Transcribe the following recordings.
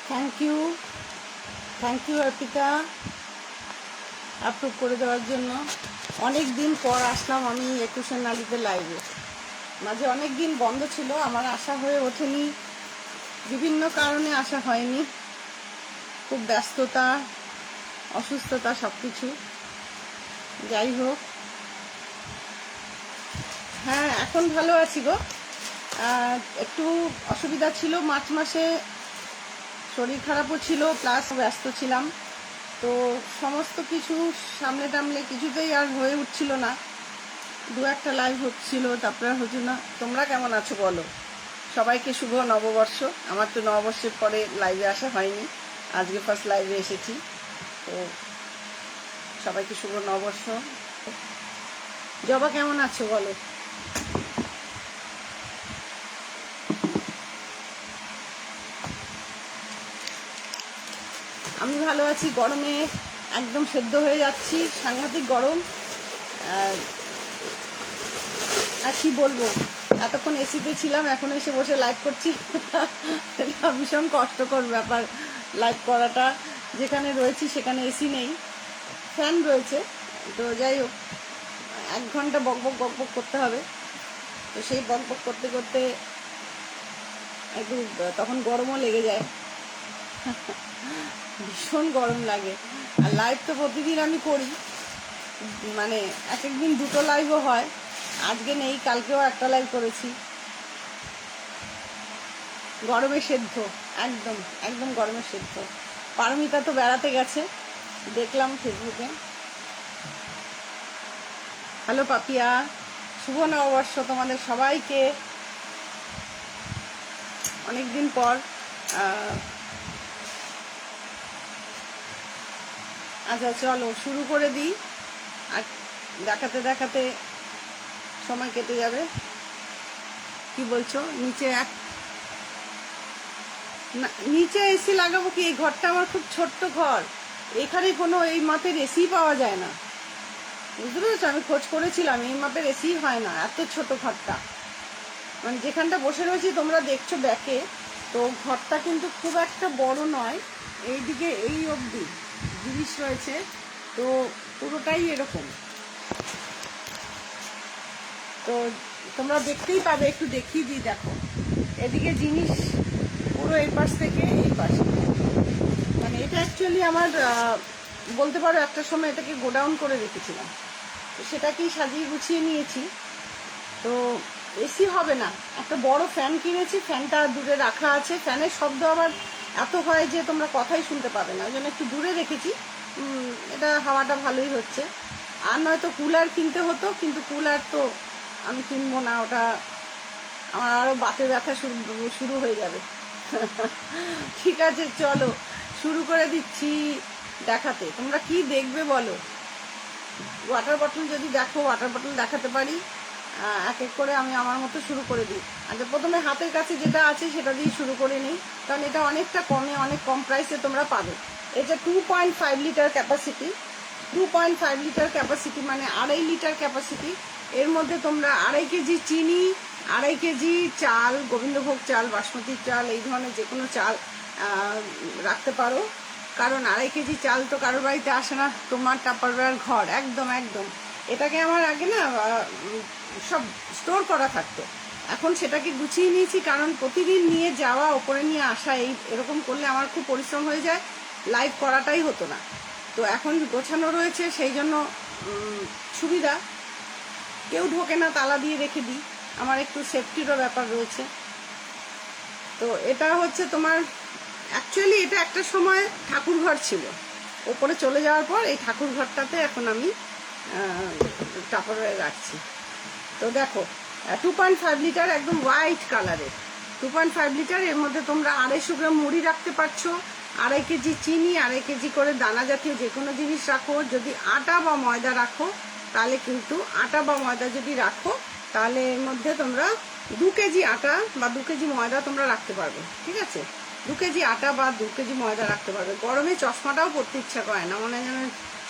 Thank you Arpita approve করে দেওয়ার জন্য। অনেক দিন পর আসলাম আমি 21 নারীতে লাইভে। মাঝে অনেক দিন বন্ধ ছিল, আমার আসা হয়ে ওঠেনি, বিভিন্ন কারণে আসা হয়নি, খুব ব্যস্ততা, অসুস্থতা, সব কিছু। যাই হোক, হ্যাঁ এখন ভালো আছি গো। একটু অসুবিধা ছিল, মার্চ মাসে শরীর খারাপও ছিল, প্লাস ব্যস্ত ছিলাম, তো সমস্ত কিছু সামলে টামলে কিছুতেই আর হয়ে উঠছিল না। দু একটা লাইভ হচ্ছিল, তারপরে হচ্ছে না। তোমরা কেমন আছো বলো? সবাইকে শুভ নববর্ষ। আমার তো নববর্ষের পরে লাইভে আসা হয়নি, আজকে ফার্স্ট লাইভে এসেছি। তো সবাইকে শুভ নববর্ষ। জবা কেমন আছো বলো? আমি ভালো আছি। গরমে একদম সেদ্ধ হয়ে যাচ্ছি, সাংঘাতিক গরম। আর কি বলবো, এতক্ষণ এসিতে ছিলাম, এখন এসে বসে লাইভ করছি। এটা ভীষণ কষ্টকর ব্যাপার লাইভ করাটা। যেখানে রয়েছি সেখানে এসি নেই, ফ্যান রয়েছে। তো যাই হোক, 1 ঘন্টা বকবক বকবক করতে হবে। তো সেই বকবক করতে করতে একটু তখন গরমও লেগে যায়, ভীষণ গরম লাগে। আর লাইভ তো প্রতিদিন আমি করি, মানে এক একদিন 2টো লাইভও হয়। আজকে নেই, কালকেও একটা লাইভ করেছি। গরমে সেদ্ধ, একদম একদম গরমে সেদ্ধ। পারমিতা তো বেড়াতে গেছে, দেখলাম ফেসবুকে। হ্যালো পাপিয়া, শুভ নববর্ষ তোমাদের সবাইকে। অনেকদিন পর। আচ্ছা চলো শুরু করে দিই, আর দেখাতে দেখাতে সময় কেটে যাবে। কি বলছো? নিচে এসি লাগাবো কি? এই ঘরটা আমার খুব ছোট্ট ঘর, এখানে কোনো এই মাপের এসি পাওয়া যায় না, বুঝতে পেরেছো? আমি খোঁজ করেছিলাম, এই মাপের এসি হয় না, এত ছোট ঘরটা। মানে যেখানটা বসে রয়েছি তোমরা দেখছো ব্যাকে, তো ঘরটা কিন্তু খুব একটা বড় নয়। এইদিকে এই অবধি জিনিস রয়েছে, তো পুরোটাই এরকম। তো তোমরা দেখতেই পাবে, একটু দেখিয়ে দিই, দেখো এদিকে জিনিস পুরো এই পাশ থেকে এই পাশ। মানে এটা অ্যাকচুয়ালি আমার বলতে পারো একটা সময় এটাকে গোডাউন করে রেখেছিলাম, তো সেটাকেই সাজিয়ে গুছিয়ে নিয়েছি। তো এসি হবে না, একটা বড় ফ্যান কিনেছি, ফ্যানটা দূরে রাখা আছে। ফ্যানের শব্দ আবার এত হয় যে তোমরা কথাই শুনতে পাবে না, ওই জন্য একটু দূরে রেখেছি। এটা হাওয়াটা ভালোই হচ্ছে। আর নয়তো কুলার কিনতে হতো, কিন্তু কুলার তো আমি কিনবো না, ওটা আমার আরও বাতে ব্যথা শুরু হয়ে যাবে। ঠিক আছে চলো শুরু করে দিচ্ছি দেখাতে। তোমরা কি দেখবে বলো? ওয়াটার বটল যদি দেখো, ওয়াটার বটল দেখাতে পারি। এক এক করে আমি আমার মতো শুরু করে দিই। আচ্ছা, প্রথমে হাতের কাছে যেটা আছে সেটা দিয়ে শুরু করে নিই, কারণ এটা অনেকটা কমে, অনেক কম প্রাইসে তোমরা পাবে। এটা 2.5 লিটার ক্যাপাসিটি। 2.5 লিটার ক্যাপাসিটি মানে 2.5 লিটার ক্যাপাসিটি। এর মধ্যে তোমরা 2.5 কেজি চিনি, 2.5 কেজি চাল, গোবিন্দভোগ চাল, বাসমতি চাল, এই ধরনের যে কোনো চাল রাখতে পারো। কারণ 2.5 কেজি চাল তো কারোর বাড়িতে আসে না, তোমার টাপারওয়্যার ঘর একদম একদম। এটাকে আমার আগে না সব স্টোর করা থাকতো, এখন সেটাকে গুছিয়ে নিয়েছি, কারণ প্রতিদিন নিয়ে যাওয়া, ওপরে নিয়ে আসা, এরকম করলে আমার খুব পরিশ্রম হয়ে যায়, লাইভ করাটাই হতো না। তো এখন গোছানো রয়েছে, সেই জন্য সুবিধা। কেউ ঢোকে না, তালা দিয়ে রেখে দিই, আমার একটু সেফটিরও ব্যাপার রয়েছে। তো এটা হচ্ছে তোমার, অ্যাকচুয়ালি এটা একটা সময় ঠাকুর ঘর ছিল, ওপরে চলে যাওয়ার পর এই ঠাকুর ঘরটাতে এখন আমি টাপারওয়্যার রাখছি। তো দেখো 2.5 লিটার, একদম হোয়াইট কালারের 2.5 লিটার। এর মধ্যে তোমরা 250 গ্রাম মুড়ি রাখতে পারছো, 2.5 কেজি চিনি, 2.5 কেজি করে দানা জাতীয় যে কোনো জিনিস রাখো। যদি আটা বা ময়দা রাখো তাহলে কিন্তু, আটা বা ময়দা যদি রাখো তাহলে এর মধ্যে তোমরা 2 কেজি আটা বা 2 কেজি ময়দা তোমরা রাখতে পারবে। ঠিক আছে, 2 কেজি আটা বা 2 কেজি ময়দা রাখতে পারবে। গরমে চশমাটাও পরতে ইচ্ছা করে না, মনে হয় যেন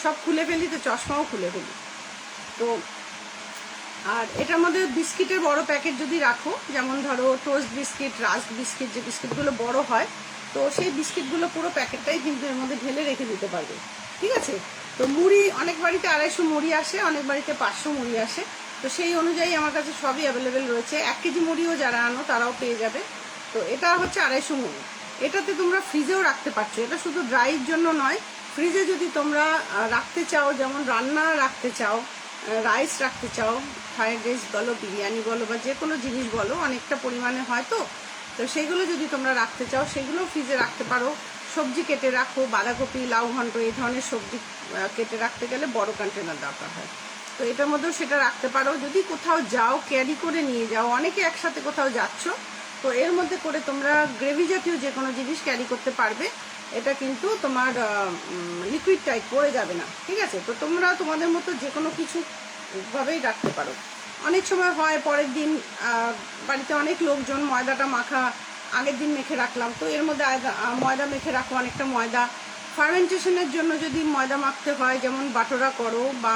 সব খুলে ফেলি, তো চশমাও খুলে ফেলি। তো আর এটার মধ্যে বিস্কিটের বড় প্যাকেট যদি রাখো, যেমন ধরো টোস্ট বিস্কিট, রাস্ক বিস্কিট, যে বিস্কিটগুলো বড় হয় তো সেই বিস্কিটগুলো পুরো প্যাকেটটাই কিন্তু এর মধ্যে ঢেলে রেখে দিতে পারবে, ঠিক আছে। তো মুড়ি অনেক বাড়িতে 250 মুড়ি আসে, অনেক বাড়িতে 500 মুড়ি আসে, তো সেই অনুযায়ী আমার কাছে সবই অ্যাভেলেবেল রয়েছে। 1 কেজি মুড়িও যারা আনো তারাও পেয়ে যাবে। তো এটা হচ্ছে 250 মুড়ি। এটাতে তোমরা ফ্রিজেও রাখতে পারছো, এটা শুধু ড্রাইয়ের জন্য নয়, ফ্রিজে যদি তোমরা রাখতে চাও, যেমন রান্না রাখতে চাও, রাইস রাখতে চাও, ফ্রাইড রাইস বলো, বিরিয়ানি বলো, বা যে কোনো জিনিস বলো, অনেকটা পরিমাণে হয় তো সেইগুলো যদি তোমরা রাখতে চাও সেগুলো ফ্রিজে রাখতে পারো। সবজি কেটে রাখো, বাঁধাকপি, লাউ ঘন্ট, এই ধরনের সবজি কেটে রাখতে গেলে বড় কন্টেনার দরকার হয়, তো এটার মধ্যেও সেটা রাখতে পারো। যদি কোথাও যাও, ক্যারি করে নিয়ে যাও, অনেকে একসাথে কোথাও যাচ্ছ, তো এর মধ্যে করে তোমরা গ্রেভি জাতীয় যে কোনো জিনিস ক্যারি করতে পারবে। এটা কিন্তু তোমার লিকুইড টাইপ পড়ে যাবে না, ঠিক আছে। তো তোমরা তোমাদের মতো যে কোনো কিছু ভাবেই রাখতে পারো। অনেক সময় হয় পরের দিন বাড়িতে অনেক লোকজন, ময়দাটা মাখা আগের দিন মেখে রাখলাম, তো এর মধ্যে ময়দা মেখে রাখো, অনেকটা ময়দা ফার্মেন্টেশনের জন্য যদি ময়দা মাখতে হয়, যেমন বাটোরা করো বা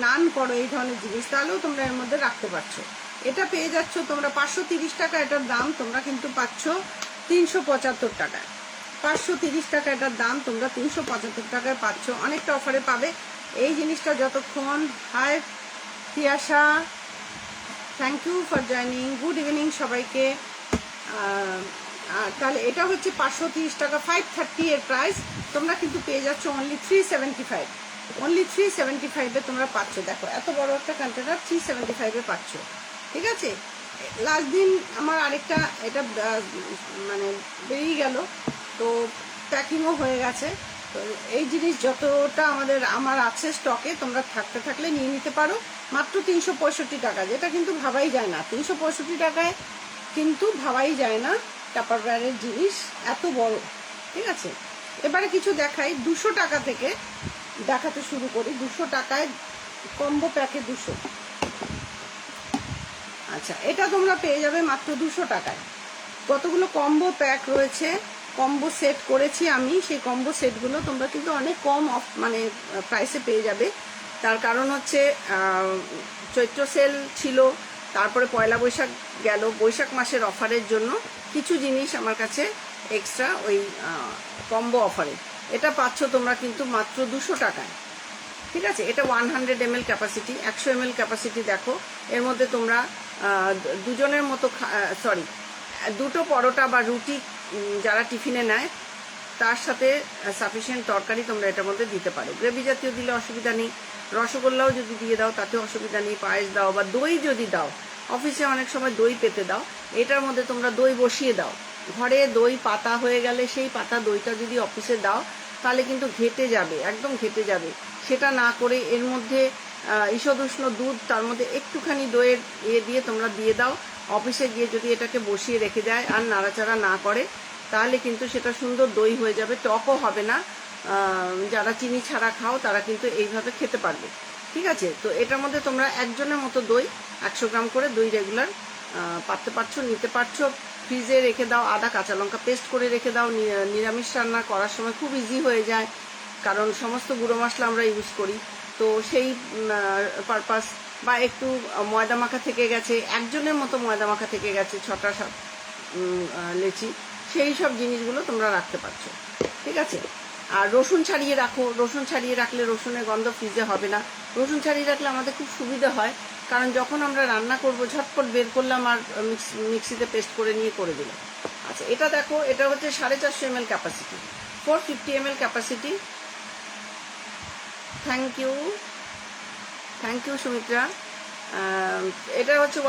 নান করো, এই ধরনের জিনিস, তাহলেও তোমরা এর মধ্যে রাখতে পারছো। এটা পেয়ে যাচ্ছ তোমরা 530 টাকা এটার দাম, তোমরা কিন্তু পাচ্ছ 375 টাকায়। 530 টাকা এটার দাম, তোমরা 375 টাকায় পাচ্ছ, অনেকটা অফারে পাবে এই জিনিসটা যতক্ষণ। Hi Tiasha, thank you for joining, good evening সবাইকে। তাহলে এটা হচ্ছে 530 টাকা, 530 এর প্রাইস, তোমরা কিন্তু পেয়ে যাচ্ছ অনলি 375, অনলি 375-এ তোমরা পাচ্ছ। দেখো এত বড় একটা কন্টেনার 375-এ পাচ্ছ, ঠিক আছে। লাস্ট দিন আমার আরেকটা এটা মানে বেরিয়ে গেল, তো প্যাকিংও হয়ে গেছে। তো এই জিনিস যতটা আমার আছে স্টকে, তোমরা থাকতে থাকলে নিয়ে নিতে পারো মাত্র 365 টাকা, যেটা কিন্তু ভাবাই যায় না। 365 টাকায় কিন্তু ভাবাই যায় না টাপারওয়্যারের জিনিস এত বড়, ঠিক আছে। এবারে কিছু দেখাই, 200 টাকা থেকে দেখাতে শুরু করি। 200 টাকায় কম্বো প্যাকে 200, আচ্ছা, এটা তোমরা পেয়ে যাবে মাত্র 200 টাকায়। কতগুলো কম্বো প্যাক রয়েছে, কম্বো সেট করেছি আমি, সেই কম্বো সেটগুলো তোমরা কিন্তু অনেক কম মানে প্রাইসে পেয়ে যাবে। তার কারণ হচ্ছে চৈত্র সেল ছিল, তারপরে পয়লা বৈশাখ গেল, বৈশাখ মাসের অফারের জন্য কিছু জিনিস আমার কাছে এক্সট্রা ওই কম্বো অফারে এটা পাচ্ছ তোমরা কিন্তু মাত্র 200 টাকায়, ঠিক আছে। এটা 100 ml ক্যাপাসিটি, 100 ml ক্যাপাসিটি। দেখো এর মধ্যে তোমরা দুজনের মতো সরি দুটো পরোটা বা রুটি যারা টিফিনে নেয় তার সাথে সাফিসিয়েন্ট তরকারি তোমরা এটার মধ্যে দিতে পারো। গ্রেভি জাতীয় দিলে অসুবিধা নেই, রসগোল্লাও যদি দিয়ে দাও তাতেও অসুবিধা নেই, পায়েস দাও বা দই যদি দাও, অফিসে অনেক সময় দই পেতে দাও, এটার মধ্যে তোমরা দই বসিয়ে দাও। ঘরে দই পাতা হয়ে গেলে সেই পাতা দইটা যদি অফিসে দাও তাহলে কিন্তু ঘেটে যাবে, একদম ঘেটে যাবে। সেটা না করে এর মধ্যে ঈষদুষ্ণ দুধ, তার মধ্যে একটুখানি দইয়ের দিয়ে তোমরা দিয়ে দাও। অফিসে গিয়ে যদি এটাকে বসিয়ে রেখে যায় আর নাড়াচাড়া না করে তাহলে কিন্তু সেটা সুন্দর দই হয়ে যাবে, টকও হবে না। যারা চিনি ছাড়া খাও তারা কিন্তু এইভাবে খেতে পারবে, ঠিক আছে। তো এটার মধ্যে তোমরা একজনের মতো দই 100 গ্রাম করে দই রেগুলার পাততে পারছো, নিতে পারছো। ফ্রিজে রেখে দাও, আদা কাঁচা লঙ্কা পেস্ট করে রেখে দাও। নিরামিষ রান্না করার সময় খুব ইজি হয়ে যায়, কারণ সমস্ত গুঁড়ো মশলা আমরা ইউজ করি, তো সেই পারপাস। বা একটু ময়দা মাখা থেকে গেছে, একজনের মতো ময়দা মাখা থেকে গেছে 6টা লেচি, সেই সব জিনিসগুলো তোমরা রাখতে পারছো, ঠিক আছে। আর রসুন ছাড়িয়ে রাখো, রসুন ছাড়িয়ে রাখলে রসুনের গন্ধ ফ্রিজে হবে না। রসুন ছাড়িয়ে রাখলে আমাদের খুব সুবিধা হয়, কারণ যখন আমরা রান্না করব ঝটপট বের করলাম আর মিক্সিতে পেস্ট করে নিয়ে করে দিলাম। আচ্ছা, এটা দেখো, এটা হচ্ছে 450 ml capacity, 450 ml capacity. Thank you Sumitra. এটা হচ্ছে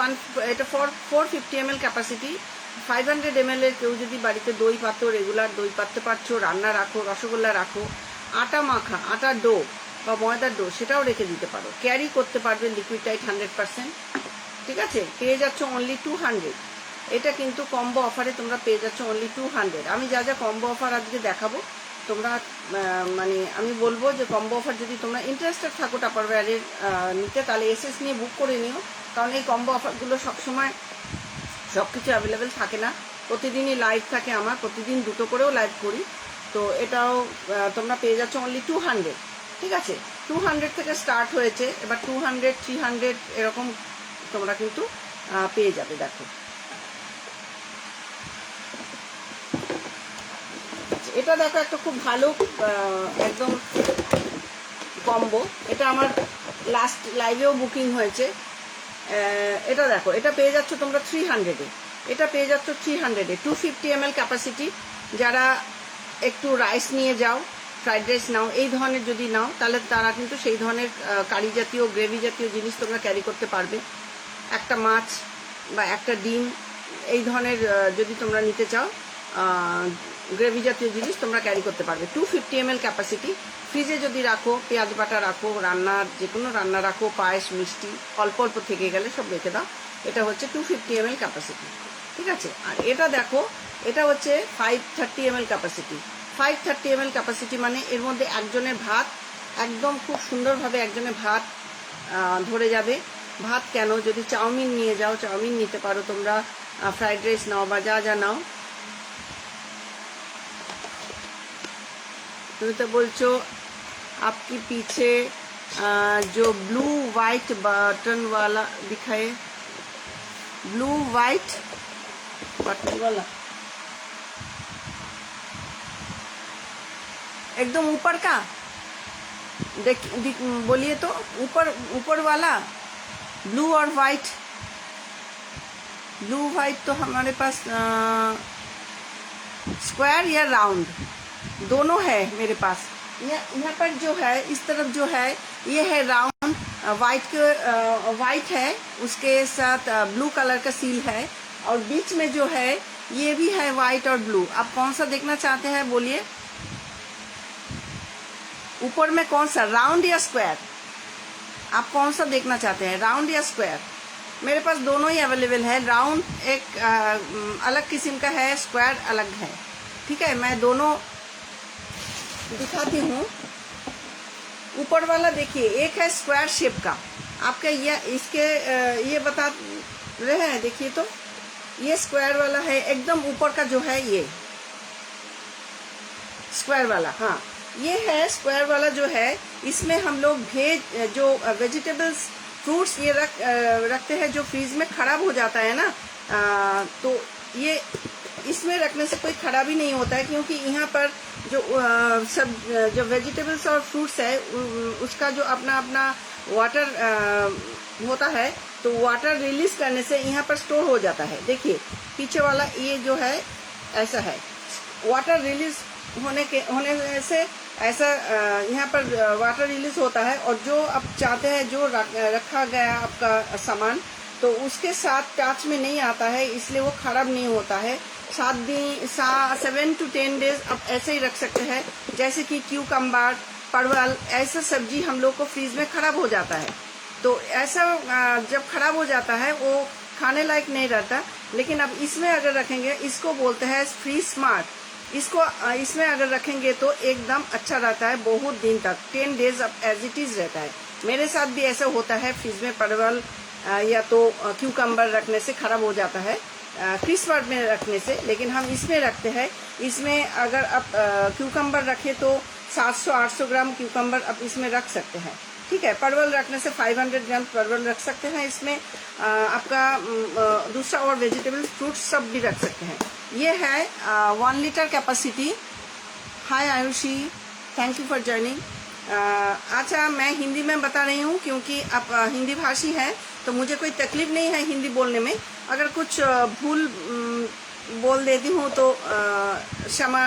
এটা 450 ml ক্যাপাসিটি। 500 ml এর কেউ যদি বাড়িতে দই পাতো, রেগুলার দই পাততে পারছো, রান্না রাখো, রসগোল্লা রাখো, আটা মাখা, আটার ডো বা ময়দার ডো সেটাও রেখে দিতে পারো, ক্যারি করতে পারবে লিকুইড টাইট 100%, ঠিক আছে। পেয়ে যাচ্ছ অনলি 200। এটা কিন্তু কম্বো অফারে তোমরা পেয়ে যাচ্ছ অনলি 200। আমি যা যা কম্বো অফার আজকে দেখাবো তোমরা মানে আমি বলবো যে কম্বো অফার যদি তোমরা ইন্টারেস্টেড থাকো টাপারওয়্যারের নিতে, তাহলে এসএস নিয়ে বুক করে নিও, কারণ এই কম্বো অফারগুলো সবসময় সব কিছু অ্যাভেলেবেল থাকে না। প্রতিদিনই লাইভ থাকে, আমার প্রতিদিন 2টো করেও লাইভ করি, তো এটাও তোমরা পেয়ে যাচ্ছ অনলি 200, ঠিক আছে। 200 থেকে স্টার্ট হয়েছে, এবার 200, 300 এরকম তোমরা কিন্তু পেয়ে যাবে। দেখো আছে। এটা দেখো একটা খুব ভালো একদম কম্বো, এটা আমার লাস্ট লাইভেও বুকিং হয়েছে। এটা দেখো, এটা পেয়ে যাচ্ছ তোমরা 300-এ, এটা পেয়ে যাচ্ছ 300-এ, 250 ml ক্যাপাসিটি। যারা একটু রাইস নিয়ে যাও, ফ্রাইড রাইস নাও, এই ধরনের যদি নাও তাহলে তারা কিন্তু সেই ধরনের কারি জাতীয় গ্রেভি জাতীয় জিনিস তোমরা ক্যারি করতে পারবে। একটা মাছ বা একটা ডিম এই ধরনের যদি তোমরা নিতে চাও গ্রেভি জাতীয় জিনিস তোমরা ক্যারি করতে পারবে। 250 ml ক্যাপাসিটি। ফ্রিজে যদি রাখো, পেঁয়াজ বাটা রাখো, রান্নার যে কোনো রান্না রাখো, পায়েস মিষ্টি অল্প অল্প থেকে গেলে সব রেখে দাও। এটা হচ্ছে 250 ml ক্যাপাসিটি, ঠিক আছে। আর এটা দেখো, এটা হচ্ছে 530 ml ক্যাপাসিটি। 530 ml ক্যাপাসিটি মানে এর মধ্যে একজনের ভাত একদম খুব সুন্দরভাবে একজনের ভাত ধরে যাবে। ভাত কেন, যদি চাউমিন নিয়ে যাও চাউমিন নিতে পারো তোমরা, फ्राइड राइस नाओ বা যা যা নাও। তুমি তো বলছো आपके पीछे जो ब्लू वाइट बटन वाला दिखाए, ब्लू वाइट बटन वाला एकदम ऊपर का बोलिए तो, ऊपर ऊपर वाला ब्लू और वाइट। ब्लू वाइट तो हमारे पास स्क्वायर या राउंड दोनों है मेरे पास। यहाँ पर जो है इस तरफ जो है ये है राउंड, वाइट है, उसके साथ ब्लू कलर का सील है, और बीच में जो है ये भी है वाइट और ब्लू। आप कौन सा देखना चाहते हैं बोलिए, ऊपर में कौन सा, राउंड या स्क्वायर, आप कौन सा देखना चाहते हैं, राउंड या स्क्वायर? मेरे पास दोनों ही अवेलेबल है। राउंड एक अलग किस्म का है, स्क्वायर अलग है, ठीक है। मैं दोनों दिखाती हूँ। ऊपर वाला देखिए, एक है स्क्वायर शेप का, आपका ये इसके ये बता रहे हैं, देखिए तो ये स्क्वायर वाला है, एकदम ऊपर का जो है ये स्क्वायर वाला। हाँ, ये है स्क्वायर वाला जो है, इसमें हम लोग जो वेजिटेबल्स फ्रूट्स ये रखते हैं जो फ्रीज में खराब हो जाता है ना, तो ये इसमें रखने से कोई खराबी नहीं होता है, क्योंकि यहाँ पर जो वेजिटेबल्स और फ्रूट्स है उसका जो अपना अपना वाटर होता है, तो वाटर रिलीज करने से यहाँ पर स्टोर हो जाता है। देखिए पीछे वाला ये जो है ऐसा है, वाटर रिलीज होने से ऐसा यहाँ पर वाटर रिलीज होता है, और जो आप चाहते हैं जो रखा गया आपका सामान तो उसके साथ टच में नहीं आता है, इसलिए वो खराब नहीं होता है। 7 to 10 डेज आप ऐसे ही रख सकते हैं। जैसे कि क्यूकम्बर, परवल, ऐसा सब्जी हम लोग को फ्रीज में खराब हो जाता है, तो ऐसा जब खराब हो जाता है वो खाने लायक नहीं रहता। लेकिन अब इसमें अगर रखेंगे, इसको बोलते हैं फ्रीज स्मार्ट, इसको इसमें अगर रखेंगे तो एकदम अच्छा रहता है, बहुत दिन तक 10 डेज अब एज इट इज रहता है। मेरे साथ भी ऐसा होता है, फ्रिज में परवल या तो क्यूकम्बर रखने से खराब हो जाता है, क्रिस्मस में रखने से, लेकिन हम इसमें रखते हैं। इसमें अगर आप क्यूकम्बर रखें तो 700-800 ग्राम क्यूकम्बर आप इसमें रख सकते हैं, ठीक है। परवल रखने से 500 ग्राम परवल रख सकते हैं इसमें। आपका दूसरा और वेजिटेबल फ्रूट्स सब भी रख सकते हैं। ये है 1 litre capacity. Hi Ayushi, thank you for joining. अच्छा, मैं हिंदी में बता रही हूँ क्योंकि आप हिंदी भाषी हैं, तो मुझे कोई तकलीफ नहीं है हिंदी बोलने में। अगर कुछ भूल बोल देती हूँ तो क्षमा